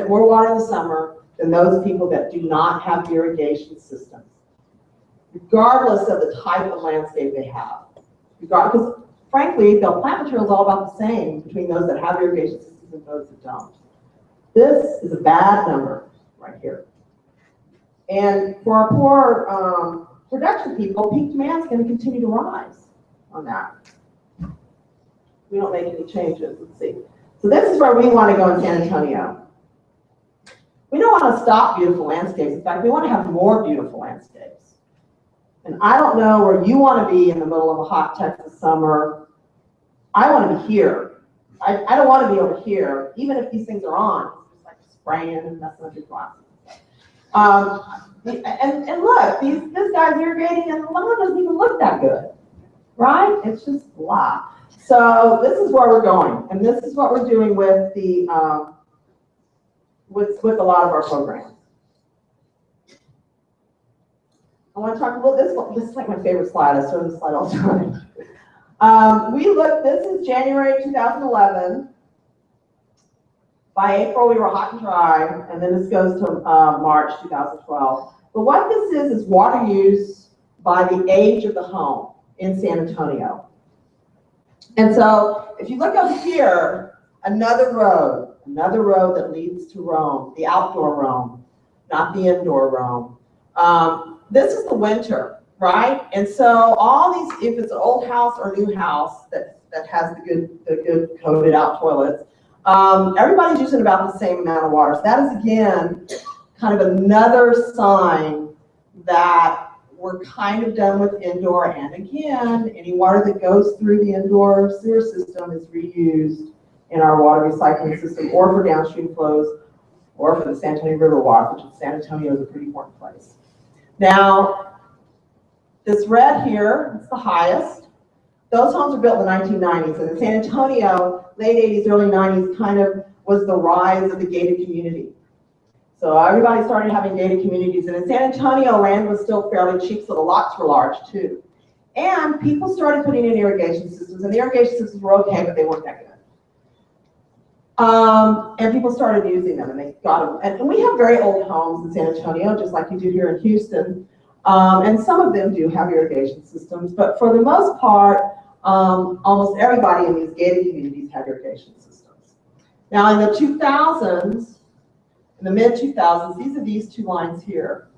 Speaker 9: more water in the summer than those people that do not have irrigation systems, regardless of the type of landscape they have. Because frankly, the plant material is all about the same between those that have irrigation systems and those that don't. This is a bad number right here. And for our poor production people, peak demand is going to continue to rise on that. we don't make any changes. Let's see. So this is where we want to go in San Antonio. We don't want to stop beautiful landscapes. In fact, we want to have more beautiful landscapes. And I don't know where you want to be in the middle of a hot Texas summer. I want to be here. I don't want to be over here, even if these things are on. It's like spraying and messing up your glasses. And look, this guy's irrigating and the lawn doesn't even look that good, right? It's just blah. So this is where we're going, and this is what we're doing with the with a lot of our programs. I want to talk about this one. This is like my favorite slide. I show this slide all the time. This is January 2011. By April, we were hot and dry, and then this goes to March 2012. But what this is water use by the age of the home in San Antonio. And so if you look up here, another road that leads to Rome, the outdoor Rome, not the indoor Rome. This is the winter, right? And so all these, if it's an old house or new house that has the good coated out toilets, everybody's using about the same amount of water. So that is, again, kind of another sign that we're kind of done with indoor. And again, any water that goes through the indoor sewer system is reused in our water recycling system, or for downstream flows, or for the San Antonio River walk, which in San Antonio is a pretty important place. Now, this red here is the highest. Those homes were built in the 1990s, and in San Antonio, late 80s, early 90s, kind of was the rise of the gated community. So everybody started having gated communities, and in San Antonio, land was still fairly cheap, so the lots were large too. And people started putting in irrigation systems, and the irrigation systems were okay, but they weren't that good. And people started using them, and they got them. And we have very old homes in San Antonio, just like you do here in Houston. And some of them do have irrigation systems, but for the most part, almost everybody in these gated communities have irrigation systems. Now in the 2000s, in the mid-2000s, these are these two lines here.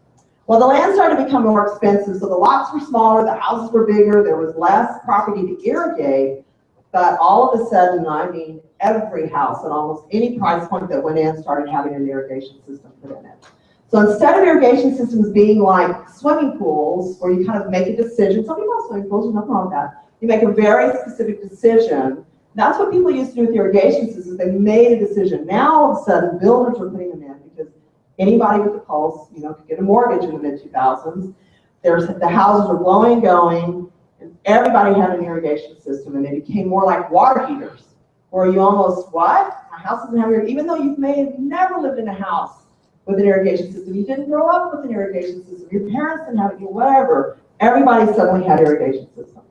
Speaker 9: Well, the land started to become more expensive, so the lots were smaller, the houses were bigger, there was less property to irrigate, but all of a sudden, I mean, every house at almost any price point that went in started having an irrigation system put in it. So instead of irrigation systems being like swimming pools, where you kind of make a decision, some people have swimming pools, there's nothing wrong with that. You make a very specific decision. That's what people used to do with irrigation systems. They made a decision. Now, all of a sudden, builders are putting them in because anybody with a pulse, could get a mortgage in the mid-2000s. The houses were blowing and going, and everybody had an irrigation system, and they became more like water heaters, where you almost, what? My house doesn't have irrigation. Even though you may have never lived in a house with an irrigation system, you didn't grow up with an irrigation system, your parents didn't have it, whatever, everybody suddenly had irrigation systems,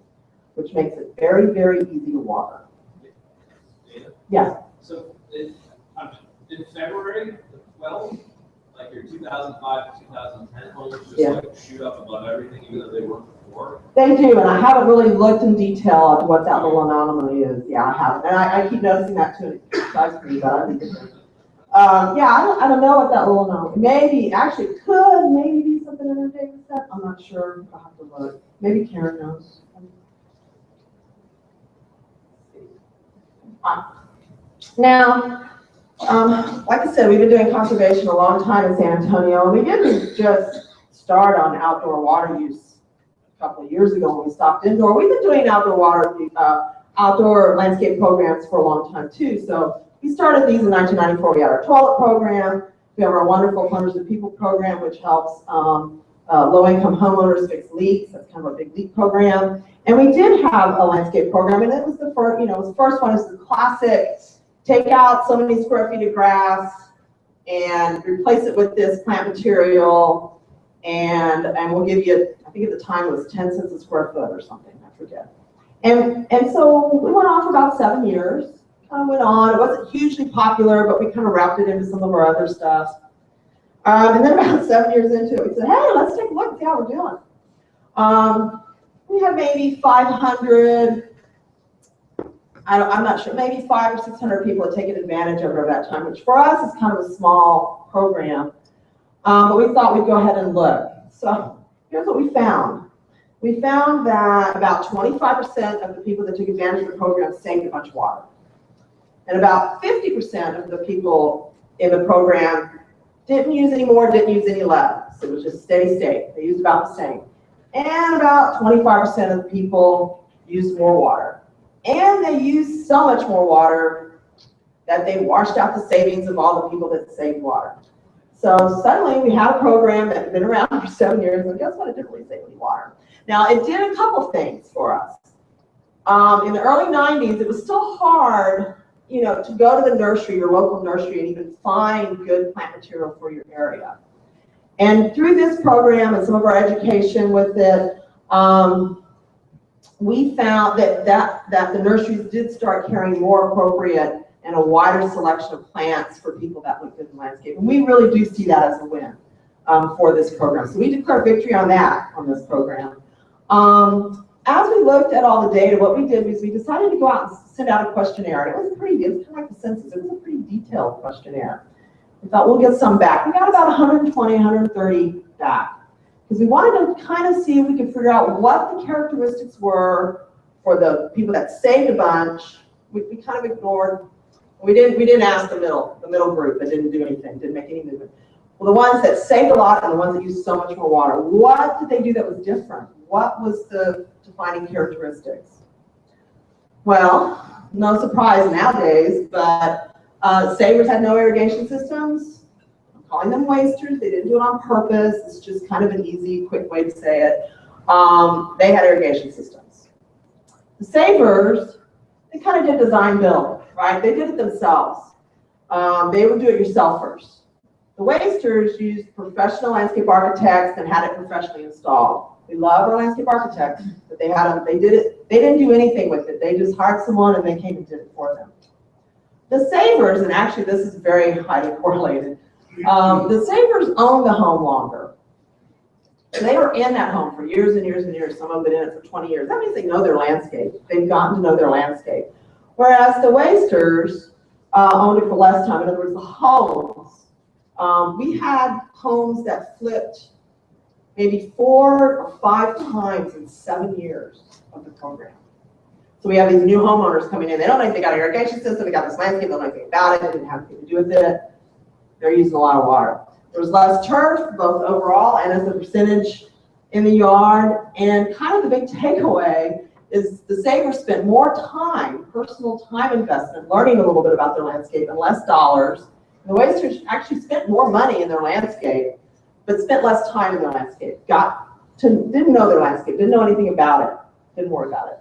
Speaker 9: which makes it very, very easy to water. Yeah.
Speaker 6: So in February the 12th, like your 2005 to 2010 homes just like shoot up above everything, even though they weren't before?
Speaker 9: They do, and I haven't really looked in detail at what that little anomaly is. Yeah, I haven't, and I keep noticing that too. It drives me, but I think it's I don't know what that little anomaly. Maybe actually it could maybe be something in our data set. I'm not sure. I'll have to look. Maybe Karen knows. Now, like I said, we've been doing conservation a long time in San Antonio, and we didn't just start on outdoor water use a couple of years ago when we stopped indoor. We've been doing outdoor landscape programs for a long time too. So we started these in 1994. We had our toilet program. We have our wonderful Hunters of People program, which helps low-income homeowners fix leaks. That's kind of a big leak program. And we did have a landscape program, and it was the first, the first one is the classic, take out so many square feet of grass and replace it with this plant material, and we'll give you, I think at the time it was 10 cents a square foot or something, I forget. And so we went on for about 7 years, kind of went on. It wasn't hugely popular, but we kind of wrapped it into some of our other stuff. And then about 7 years into it, we said, hey, let's take a look and see how we're doing. We had maybe 500, I'm not sure, maybe 500 or 600 people had taken advantage of it at that time, which for us is kind of a small program. But we thought we'd go ahead and look. So here's what we found. we found that about 25% of the people that took advantage of the program saved a bunch of water. And about 50% of the people in the program didn't use any more, didn't use any less. It was just steady state. They used about the same. And about 25% of the people used more water. And they used so much more water that they washed out the savings of all the people that saved water. So suddenly we had a program that had been around for 7 years, and guess what? It didn't really save any water. Now, it did a couple things for us. In the early 90s, it was still hard, you know, to go to the nursery, your local nursery, and even find good plant material for your area. And through this program and some of our education with it, we found that the nurseries did start carrying more appropriate and a wider selection of plants for people that look good in landscape. And we really do see that as a win for this program. So we declare victory on that, on this program. As we looked at all the data, what we did was we decided to go out and send out a questionnaire. And it was kind of like the census. It was a pretty detailed questionnaire. We thought we'll get some back. We got about 120, 130 back. Because we wanted to kind of see if we could figure out what the characteristics were for the people that saved a bunch. We kind of ignored. We didn't ask the middle group that didn't do anything, didn't make any movement. Well, the ones that saved a lot and the ones that used so much more water, what did they do that was different? What was the defining characteristics? Well, no surprise nowadays, but savers had no irrigation systems. I'm calling them wasters. They didn't do it on purpose. It's just kind of an easy, quick way to say it. They had irrigation systems. The savers, they kind of did design build, right? They did it themselves. They would do it yourselfers. The wasters used professional landscape architects and had it professionally installed. We love our landscape architects, but they had them, they did it, they didn't do anything with it. They just hired someone and they came and did it for them. The savers, and actually this is very highly correlated, the savers owned the home longer. They were in that home for years and years and years. Some of them been in it for 20 years. That means they know their landscape. They've gotten to know their landscape. Whereas the wasters owned it for less time. In other words, the homes. We had homes that flipped maybe 4 or 5 times in 7 years of the program. So we have these new homeowners coming in. They don't know if they got an irrigation system, they got this landscape, they don't know anything about it, they didn't have anything to do with it. They're using a lot of water. There was less turf, both overall and as a percentage in the yard. And kind of the big takeaway is the savers spent more time, personal time investment, learning a little bit about their landscape and less dollars. And the wasters actually spent more money in their landscape, but spent less time in their landscape. Didn't know their landscape, didn't know anything about it, didn't worry about it.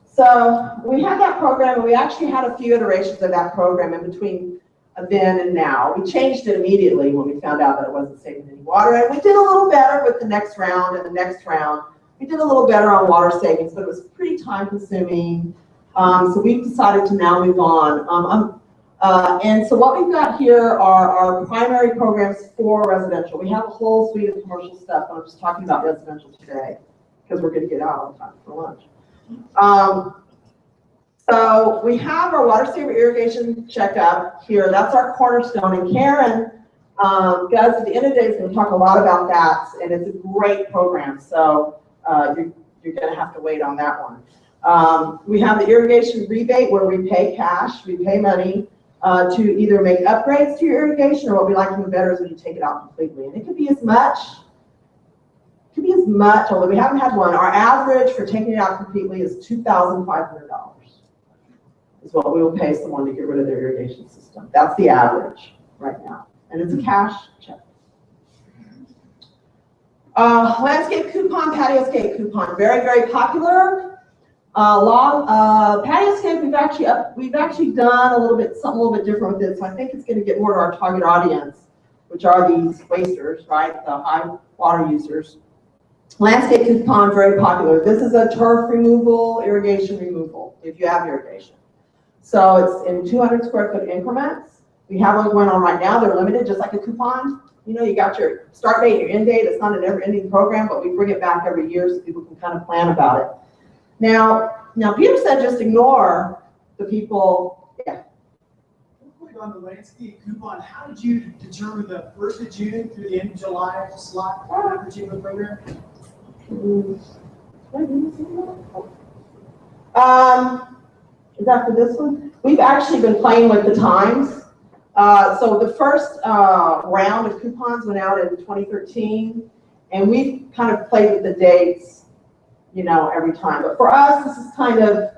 Speaker 9: So we had that program, and we actually had a few iterations of that program in between then and now. We changed it immediately when we found out that it wasn't saving any water, and we did a little better with the next round and the next round. We did a little better on water savings, but it was pretty time consuming. So we've decided to now move on. And so what we've got here are our primary programs for residential. We have a whole suite of commercial stuff, but I'm just talking about residential today because we're going to get out on time for lunch. So we have our water saver irrigation checkup here. That's our cornerstone. And Karen, guys, at the end of the day, is going to talk a lot about that, and it's a great program. So you're going to have to wait on that one. We have the irrigation rebate where we pay cash, we pay money to either make upgrades to your irrigation, or what we like even better is when you take it out completely. And it could be as much, although we haven't had one. Our average for taking it out completely is $2,500 is what we will pay someone to get rid of their irrigation system. That's the average right now. And it's a cash check. Landscape coupon, patioscape coupon, very, very popular. Patioscape, we've actually done something a little bit different with it. So I think it's going to get more to our target audience, which are these wasters, right? The high water users. Landscape coupon, very popular. This is a turf removal, irrigation removal, if you have irrigation. So it's in 200 square foot increments. We have one going on right now. They're limited, just like a coupon. You know, you got your start date, your end date. It's not an ever-ending program, but we bring it back every year so people can kind of plan about it. Now Peter said just ignore the people. Yeah.
Speaker 10: on the landscape coupon, how did you determine the 1st of June through the end of July slot for that particular program?
Speaker 9: Is that for this one? We've actually been playing with the times. So the first round of coupons went out in 2013, and we've kind of played with the dates, you know, every time. But for us, this is kind of,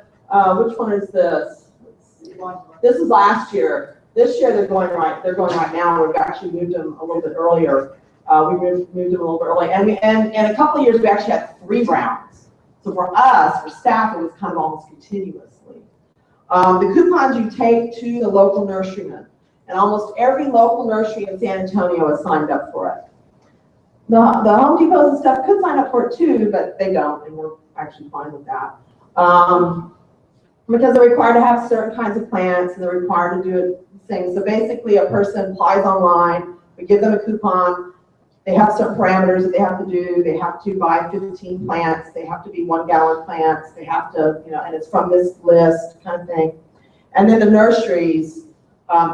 Speaker 9: which one is this? Let's see. This is last year. This year they're going right now. We've actually moved them a little bit earlier. We moved them a little bit early. And a couple of years we actually had 3 rounds. So for us, for staff, it was kind of almost continuously. The coupons you take to the local nurseryman, and almost every local nursery in San Antonio has signed up for it. The Home Depots and stuff could sign up for it too, but they don't, and we're actually fine with that. Because they're required to have certain kinds of plants, and they're required to do it the same. So basically, a person applies online, we give them a coupon, they have certain parameters that they have to do. They have to buy 15 plants. They have to be 1-gallon plants. They have to, you know, and it's from this list kind of thing. And then the nurseries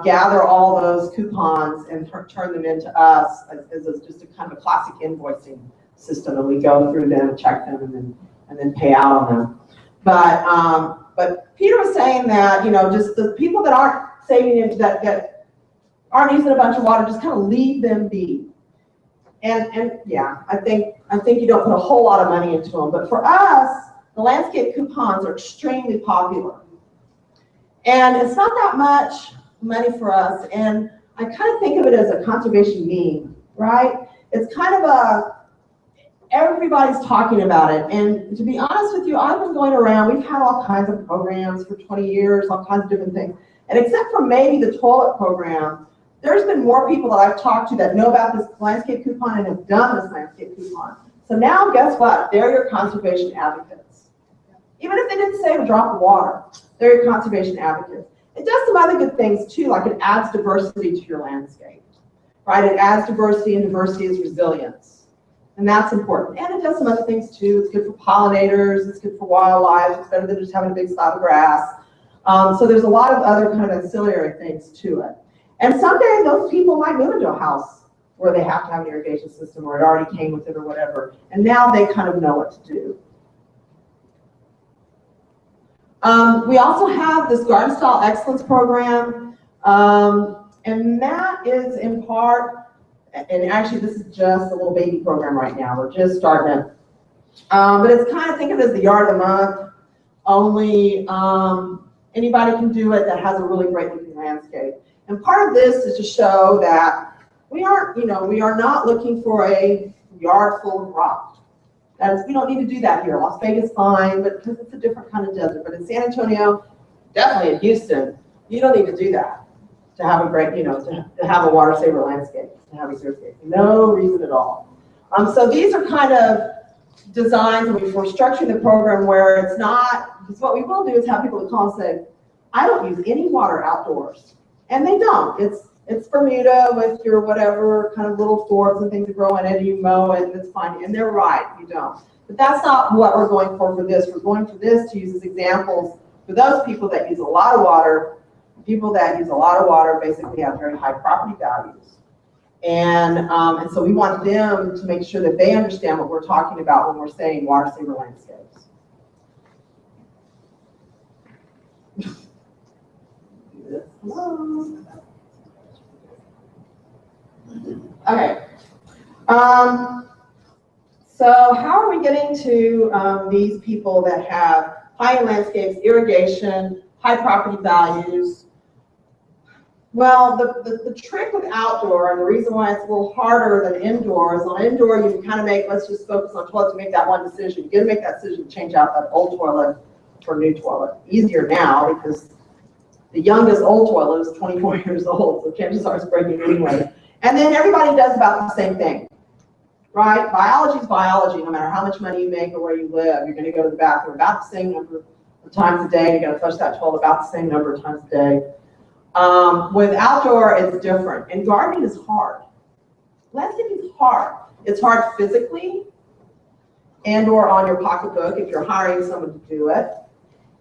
Speaker 9: gather all those coupons and turn them into us as just a kind of a classic invoicing system. And we go through them, check them, and then pay out on them. But Peter was saying that, you know, just the people that aren't saving into that aren't using a bunch of water, just kind of leave them be. And yeah, I think you don't put a whole lot of money into them. But for us, the landscape coupons are extremely popular. And it's not that much money for us. And I kind of think of it as a conservation meme, right? It's kind of everybody's talking about it. And to be honest with you, I've been going around, we've had all kinds of programs for 20 years, all kinds of different things. And except for maybe the toilet program, there's been more people that I've talked to that know about this landscape coupon and have done this landscape coupon. So now guess what? They're your conservation advocates. Even if they didn't save a drop of water, they're your conservation advocates. It does some other good things too, like it adds diversity to your landscape, right? It adds diversity, and diversity is resilience. And that's important. And it does some other things too. It's good for pollinators, it's good for wildlife, it's better than just having a big slab of grass. So there's a lot of other kind of ancillary things to it. And someday those people might move into a house where they have to have an irrigation system or it already came with it or whatever. And now they kind of know what to do. We also have this Garden Style Excellence Program. And that is in part, and actually this is just a little baby program right now. We're just starting it. But it's kind of, think of it as the yard of the month, only anybody can do it that has a really great looking landscape. And part of this is to show that we are not looking for a yard full of rock. We don't need to do that here. Las Vegas, fine, but because it's a different kind of desert. But in San Antonio, definitely in Houston, you don't need to do that to have a great, to have a water saver landscape, to have a xeriscape. No reason at all. So these are kind of designs, and we're structuring the program where it's not, because what we will do is have people call and say, I don't use any water outdoors. And they don't. It's Bermuda with your whatever kind of little forbs and things that grow in it, and you mow it, and it's fine. And they're right, you don't. But that's not what we're going for this. We're going for this to use as examples for those people that use a lot of water. People that use a lot of water basically have very high property values. And so we want them to make sure that they understand what we're talking about when we're saying water saver landscapes. Hello. Okay. So how are we getting to these people that have high landscapes, irrigation, high property values? Well, the trick with outdoor, and the reason why it's a little harder than indoor, is on indoor you can kind of make, let's just focus on toilets and make that one decision. You got to make that decision to change out that old toilet for a new toilet. Easier now because the youngest old toilet is 24 years old, so chances are it's breaking anyway. And then everybody does about the same thing, right? Biology is biology. No matter how much money you make or where you live, you're going to go to the bathroom about the same number of times a day. You're going to flush that toilet about the same number of times a day. With outdoor, it's different. And gardening is hard. Landscaping is hard. It's hard physically and or on your pocketbook if you're hiring someone to do it.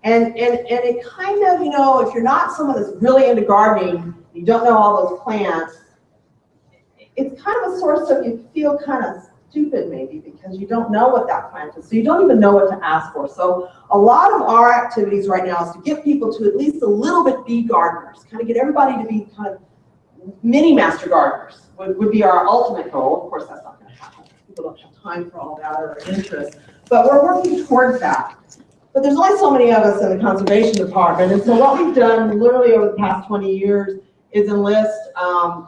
Speaker 9: And it kind of, if you're not someone that's really into gardening, you don't know all those plants, it's kind of a source of, you feel kind of stupid maybe because you don't know what that plant is. So you don't even know what to ask for. So a lot of our activities right now is to get people to at least a little bit be gardeners, kind of get everybody to be kind of mini master gardeners would be our ultimate goal. Of course, that's not going to happen. People don't have time for all that or interest, but we're working towards that. But there's only so many of us in the conservation department, and so what we've done literally over the past 20 years is enlist our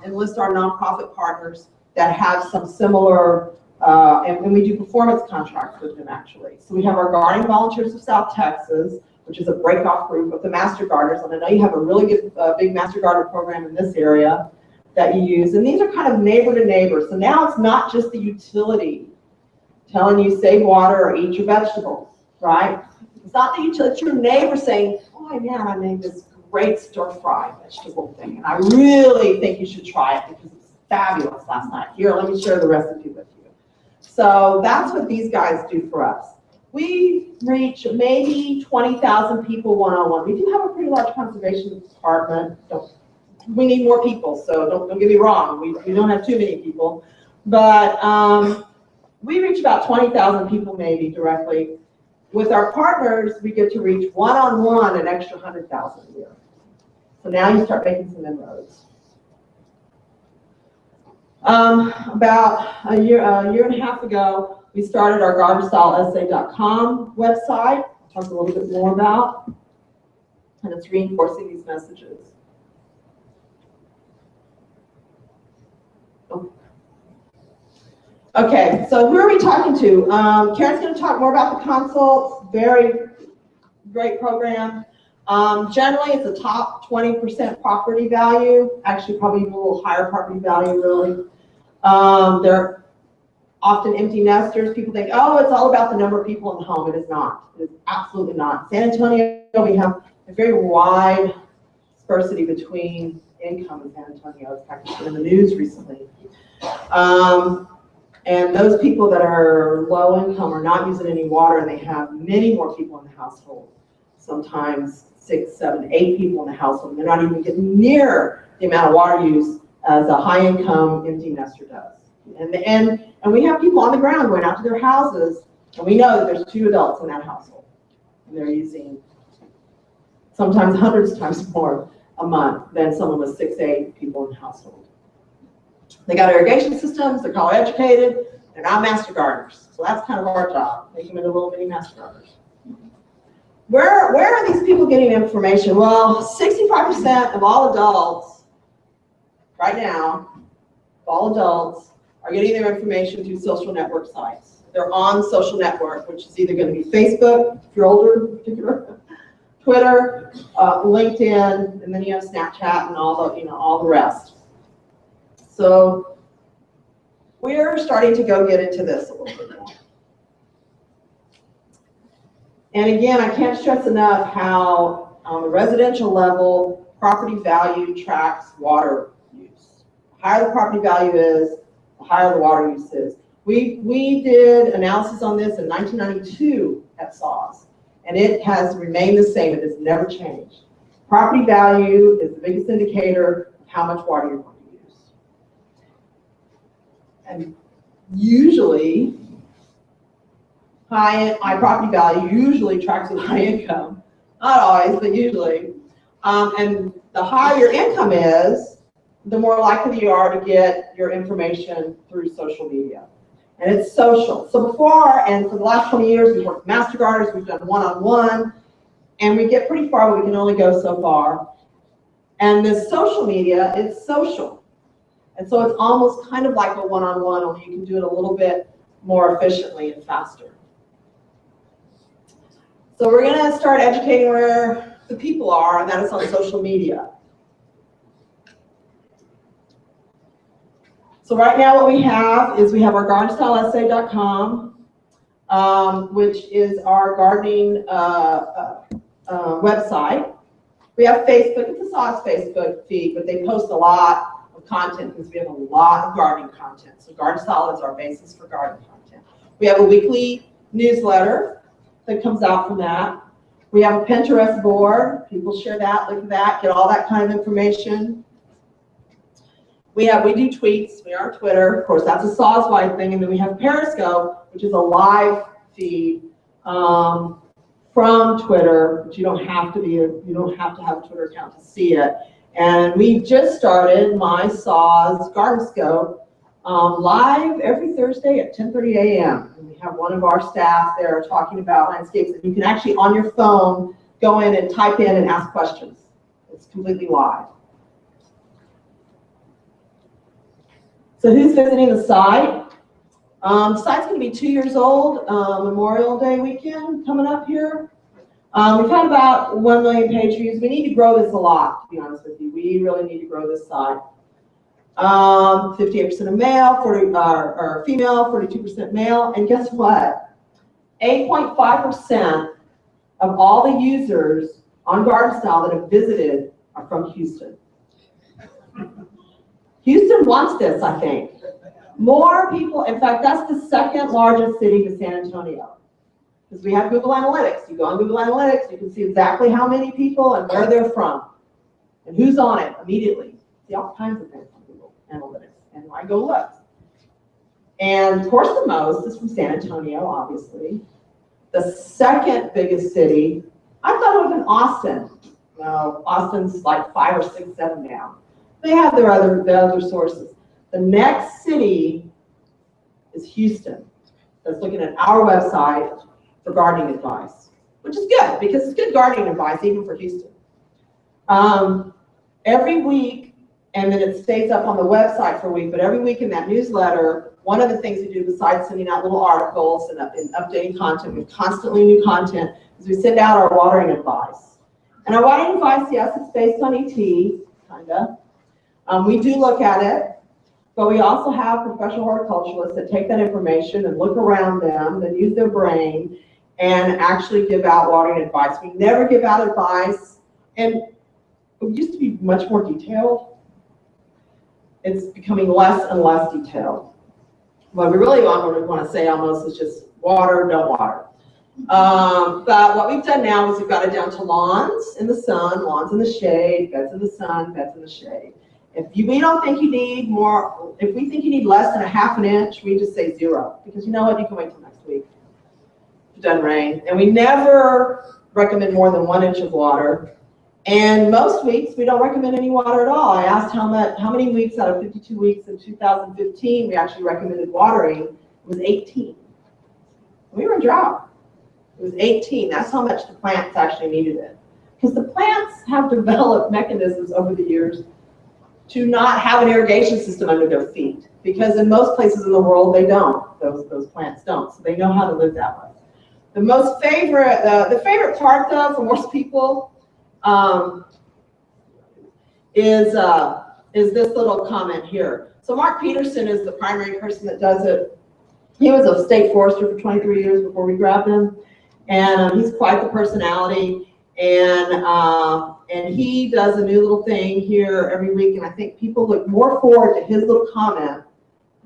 Speaker 9: nonprofit partners that have some similar, and we do performance contracts with them actually. So we have our Gardening Volunteers of South Texas, which is a break-off group of the Master Gardeners, and I know you have a really good big Master Gardener program in this area that you use, and these are kind of neighbor to neighbor. So now it's not just the utility telling you save water or eat your vegetables, right? It's not the utility, it's your neighbor saying, oh man, I made this great stir-fry vegetable thing, and I really think you should try it because it's fabulous last night. Here, let me share the recipe with you. So that's what these guys do for us. We reach maybe 20,000 people one-on-one. We do have a pretty large conservation department. We need more people, so don't get me wrong. We don't have too many people, but we reach about 20,000 people maybe directly. With our partners, we get to reach one-on-one an extra 100,000 a year. So now you start making some inroads. About a year and a half ago, we started our gardenstylesa.com website. I'll talk a little bit more about, and it's reinforcing these messages. Okay, so who are we talking to? Karen's going to talk more about the consults. Very great program. Generally, it's a top 20% property value. Actually, probably a little higher property value, really. They're often empty nesters. People think, oh, it's all about the number of people in the home. It is not. It is absolutely not. San Antonio, we have a very wide sparsity between income in San Antonio. It's actually in the news recently. And those people that are low income are not using any water, and they have many more people in the household. Sometimes 6, 7, 8 people in the household. And they're not even getting near the amount of water use as a high income empty nester does. And we have people on the ground going out to their houses, and we know that there's 2 adults in that household. And they're using sometimes hundreds of times more a month than someone with 6, 8 people in the household. They got irrigation systems, they're college educated, they're not master gardeners. So that's kind of our job, make them into little mini master gardeners. Where are these people getting information? Well, 65% of all adults, right now, all adults are getting their information through social network sites. They're on social network, which is either going to be Facebook, if you're older in particular, Twitter, LinkedIn, and then you have Snapchat and all the rest. So we're starting to go get into this a little bit more. And again, I can't stress enough how on the residential level, property value tracks water use. The higher the property value is, the higher the water use is. We did analysis on this in 1992 at SAWS, and it has remained the same. It has never changed. Property value is the biggest indicator of how much water you're going to use. And usually, high property value usually tracks with high income. Not always, but usually. And the higher your income is, the more likely you are to get your information through social media. And it's social. So before, and for the last 20 years, we've worked with master gardeners, we've done one-on-one, and we get pretty far, but we can only go so far. And this social media, it's social. And so it's almost kind of like a one-on-one, only you can do it a little bit more efficiently and faster. So we're going to start educating where the people are, and that is on social media. So right now what we have is we have our gardenstylesa.com, which is our gardening website. We have Facebook. It's a SAWS Facebook feed, but they post a lot of content because we have a lot of gardening content. So Garden Style is our basis for gardening content. We have a weekly newsletter that comes out from that. We have a Pinterest board. People share that, look at that, get all that kind of information. We do tweets, we are on Twitter, of course, that's a SAWS-wide thing, and then we have Periscope, which is a live feed from Twitter, but you don't have to have a Twitter account to see it. And we just started my SAWS Garden Scope live every Thursday at 10:30 a.m. And we have one of our staff there talking about landscapes, and you can actually on your phone go in and type in and ask questions. It's completely live. So who's visiting the site? The site's going to be 2 years old, Memorial Day weekend coming up here. We've had about 1 million page views. We need to grow this a lot, to be honest with you. We really need to grow this site. 58% of male, or female, 42% male, and guess what? 8.5% of all the users on Garden Style that have visited are from Houston. Houston wants this, I think. More people, in fact, that's the second largest city to San Antonio. Because we have Google Analytics. You go on Google Analytics, you can see exactly how many people and where they're from. And who's on it immediately. See all kinds of things on Google Analytics. And I go look. And of course the most is from San Antonio, obviously. The second biggest city, I thought it would have been Austin. No, Austin's like 5 or 6, 7 down. They have their other sources. The next city is Houston. That's looking at our website for gardening advice, which is good because it's good gardening advice even for Houston. Every week, and then it stays up on the website for a week, but every week in that newsletter, one of the things we do besides sending out little articles and updating content with constantly new content is we send out our watering advice. And our watering advice, yes, it's based on ET, kinda. We do look at it, but we also have professional horticulturalists that take that information and look around them, then use their brain and actually give out watering advice. We never give out advice, and it used to be much more detailed. It's becoming less and less detailed. What we really want to say almost is just water, don't water. But what we've done now is we've got it down to lawns in the sun, lawns in the shade, beds in the sun, beds in the shade. We don't think you need more, if we think you need less than a ½ inch, we just say 0. Because you know what, you can wait till next week. If it doesn't rain. And we never recommend more than 1 inch of water. And most weeks, we don't recommend any water at all. I asked how many weeks out of 52 weeks in 2015 we actually recommended watering. It was 18. We were in drought. It was 18. That's how much the plants actually needed it. Because the plants have developed mechanisms over the years to not have an irrigation system under their feet. Because in most places in the world, they don't. Those plants don't. So they know how to live that way. The favorite part, though, for most people, is this little comment here. So Mark Peterson is the primary person that does it. He was a state forester for 23 years before we grabbed him, and he's quite the personality. And he does a new little thing here every week, and I think people look more forward to his little comment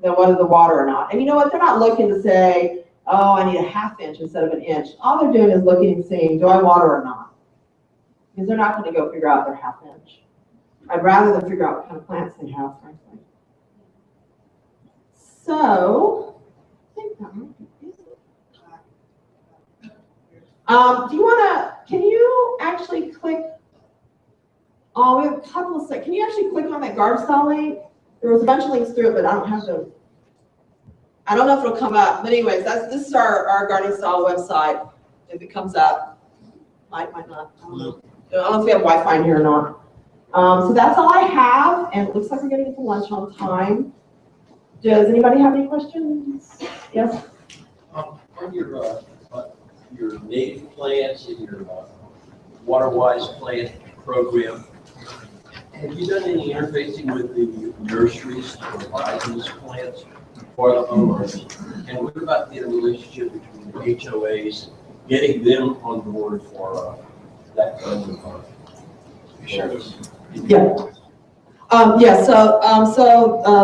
Speaker 9: than whether the water or not. And you know what? They're not looking to say, oh, I need a ½ inch instead of an inch. All they're doing is looking and saying, do I water or not? Because they're not going to go figure out their ½ inch. I'd rather them figure out what kind of plants they have, frankly. So, I think that might be it. Do you want to, can you actually click, oh, we have a couple of seconds. Can you actually click on that Garden Style link? There was a bunch of links through it, but I don't have them. I don't know if it'll come up. But anyways, this is our Garden Style website. If it comes up, might not. I don't know. I don't know if we have Wi-Fi in here or not. So that's all I have, and it looks like we're getting to lunch on time. Does anybody have any questions? Yes?
Speaker 11: On your native plants and your water-wise plant program, have you done any interfacing with the nurseries to provide these plants for the owners? And what about the relationship between the HOAs, getting them on board for that kind of service?
Speaker 9: Yeah. So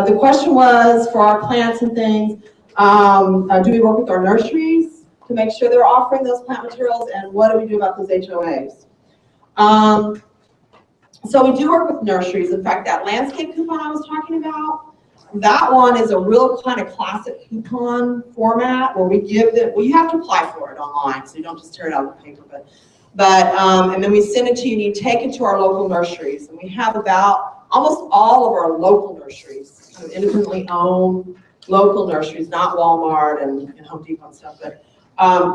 Speaker 9: the question was for our plants and things, do we work with our nurseries to make sure they're offering those plant materials, and what do we do about those HOAs? So we do work with nurseries. In fact, that landscape coupon I was talking about, that one is a real kind of classic coupon format where we give them, well, you have to apply for it online, so you don't just tear it out of the paper, and then we send it to you and you take it to our local nurseries. And we have about almost all of our local nurseries, kind of independently owned local nurseries, not Walmart and Home Depot and stuff, but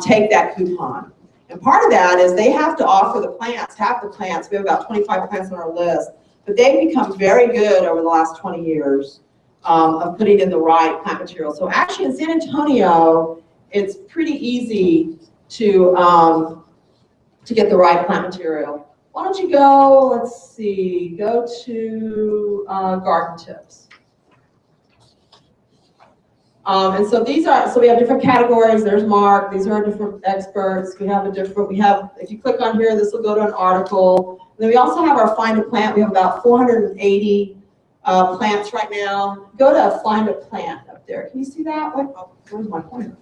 Speaker 9: take that coupon. And part of that is they have to offer the plants, half the plants, we have about 25 plants on our list, but they've become very good over the last 20 years of putting in the right plant material. So actually in San Antonio, it's pretty easy to get the right plant material. Why don't you go, let's see, go to garden tips. And so these are, so we have different categories. There's Mark, these are our different experts. We have if you click on here, this will go to an article. And then we also have our Find a Plant. We have about 480 plants right now. Go to Find a Plant up there. Can you see that? Oh, where's my pointer?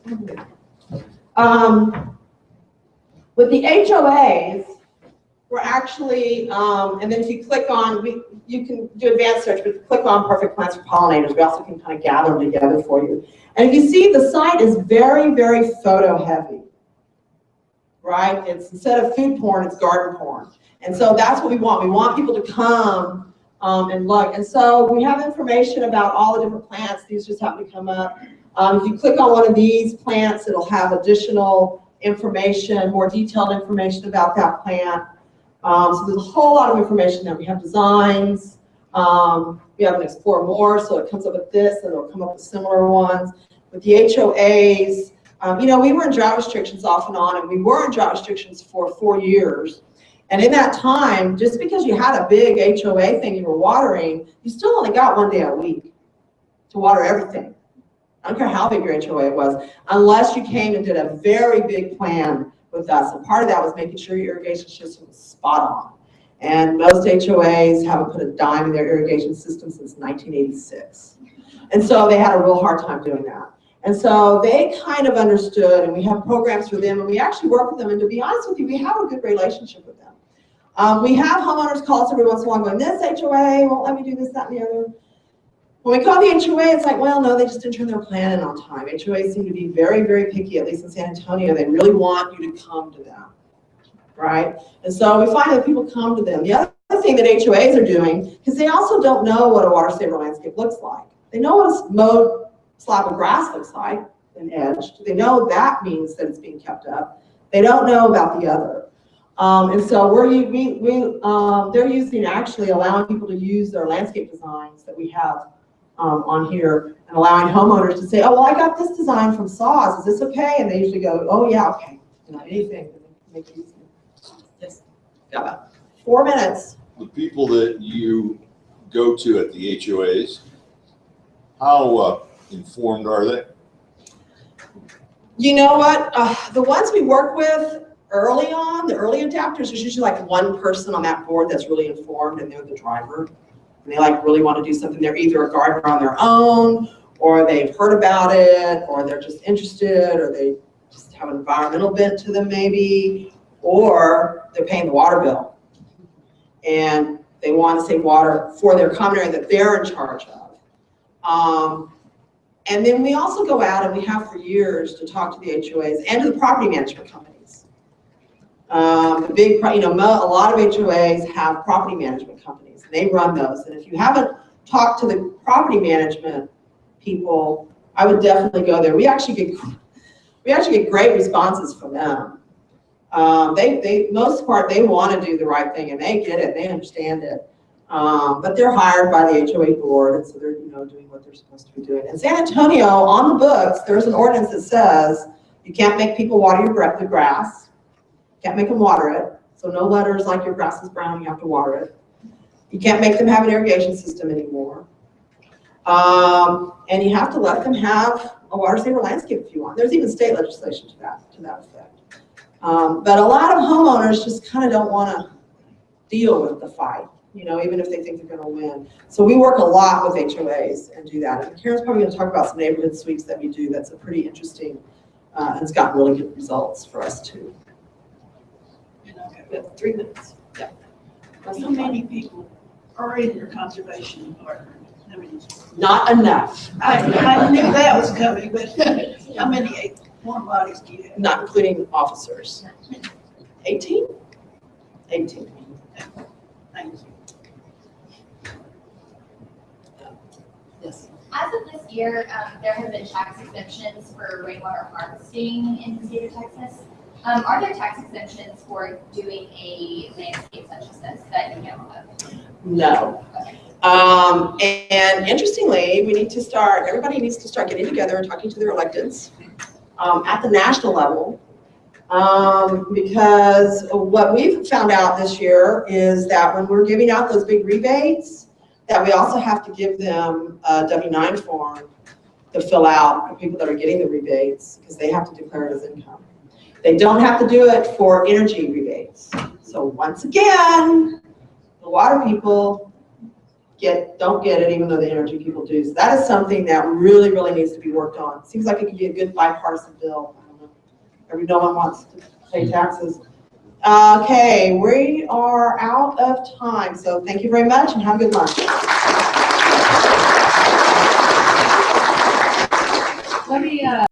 Speaker 9: With the HOAs, we're actually, and then if you click on, you can do advanced search, but if you click on Perfect Plants for Pollinators, we also can kind of gather them together for you. And if you see, the site is very, very photo heavy, right? It's, instead of food porn, it's garden porn. And so that's what we want. We want people to come and look. And so we have information about all the different plants. These just happen to come up. If you click on one of these plants, it'll have additional information, more detailed information about that plant. So there's a whole lot of information there. We have designs. We have an Explore More, so it comes up with this, and it'll come up with similar ones. With the HOAs, you know, we were in drought restrictions off and on, and we were in drought restrictions for 4 years. And in that time, just because you had a big HOA thing you were watering, you still only got 1 day a week to water everything. I don't care how big your HOA was, unless you came and did a very big plan with us. And part of that was making sure your irrigation system was spot on. And most HOAs haven't put a dime in their irrigation system since 1986. And so they had a real hard time doing that. And so they kind of understood, and we have programs for them, and we actually work with them. And to be honest with you, we have a good relationship with them. We have homeowners call us every once in a while going, this HOA won't let me do this, that, and the other. When we call the HOA, it's like, well, no, they just didn't turn their plan in on time. HOAs seem to be very, very picky, at least in San Antonio. They really want you to come to them, right? And so we find that people come to them. The other thing that HOAs are doing, because they also don't know what a water saver landscape looks like. They know what a mowed slab of grass looks like and edged. They know that means that it's being kept up. They don't know about the other. And so they're using, actually allowing people to use their landscape designs that we have on here, and allowing homeowners to say, oh, well, I got this design from Saws. Is this okay? And they usually go, oh, yeah, okay. You know, anything to make it easy. Yes, got about 4 minutes.
Speaker 4: The people that you go to at the HOAs, how informed are they?
Speaker 9: You know what? The ones we work with early on, the early adapters, there's usually like one person on that board that's really informed, and they're the driver. And they like really want to do something. They're either a gardener on their own, or they've heard about it, or they're just interested, or they just have an environmental bent to them maybe, or they're paying the water bill. And they want to save water for their common area that they're in charge of. And then we also go out, and we have for years, to talk to the HOAs and to the property management companies. The big, you know, a lot of HOAs have property management companies, and they run those. And if you haven't talked to the property management people, I would definitely go there. We actually get great responses from them. Most part, they want to do the right thing, and they get it, they understand it. But they're hired by the HOA board, and so they're, you know, doing what they're supposed to be doing. In San Antonio, on the books, there's an ordinance that says you can't make people water the grass. Can't make them water it. So no letters like your grass is brown, you have to water it. You can't make them have an irrigation system anymore. And you have to let them have a water saver landscape if you want. There's even state legislation to that effect. But a lot of homeowners just kind of don't want to deal with the fight, you know, even if they think they're going to win. So we work a lot with HOAs and do that. And Karen's probably going to talk about some neighborhood sweeps that we do. That's a pretty interesting, and it's got really good results for us too. Okay, we have 3 minutes. Yeah.
Speaker 12: How many people are in your conservation department? How many?
Speaker 9: Not enough,
Speaker 12: I knew that was coming, but how many warm bodies do you have?
Speaker 9: not including officers. 18? 18.
Speaker 12: Thank you.
Speaker 9: Yes.
Speaker 13: As of this year, there have been tax exemptions for rainwater harvesting in the state of Texas. Are there tax exemptions for doing a landscape such as this that you know of?
Speaker 9: No. And interestingly, everybody needs to start getting together and talking to their electeds at the national level. Because what we've found out this year is that when we're giving out those big rebates, that we also have to give them a W-9 form to fill out for people that are getting the rebates, because they have to declare it as income. They don't have to do it for energy rebates. So once again, the water people don't get it, even though the energy people do. So that is something that really, really needs to be worked on. Seems like it could be a good bipartisan bill. I don't know. No one wants to pay taxes. Okay, we are out of time. So thank you very much and have a good lunch.
Speaker 8: Let me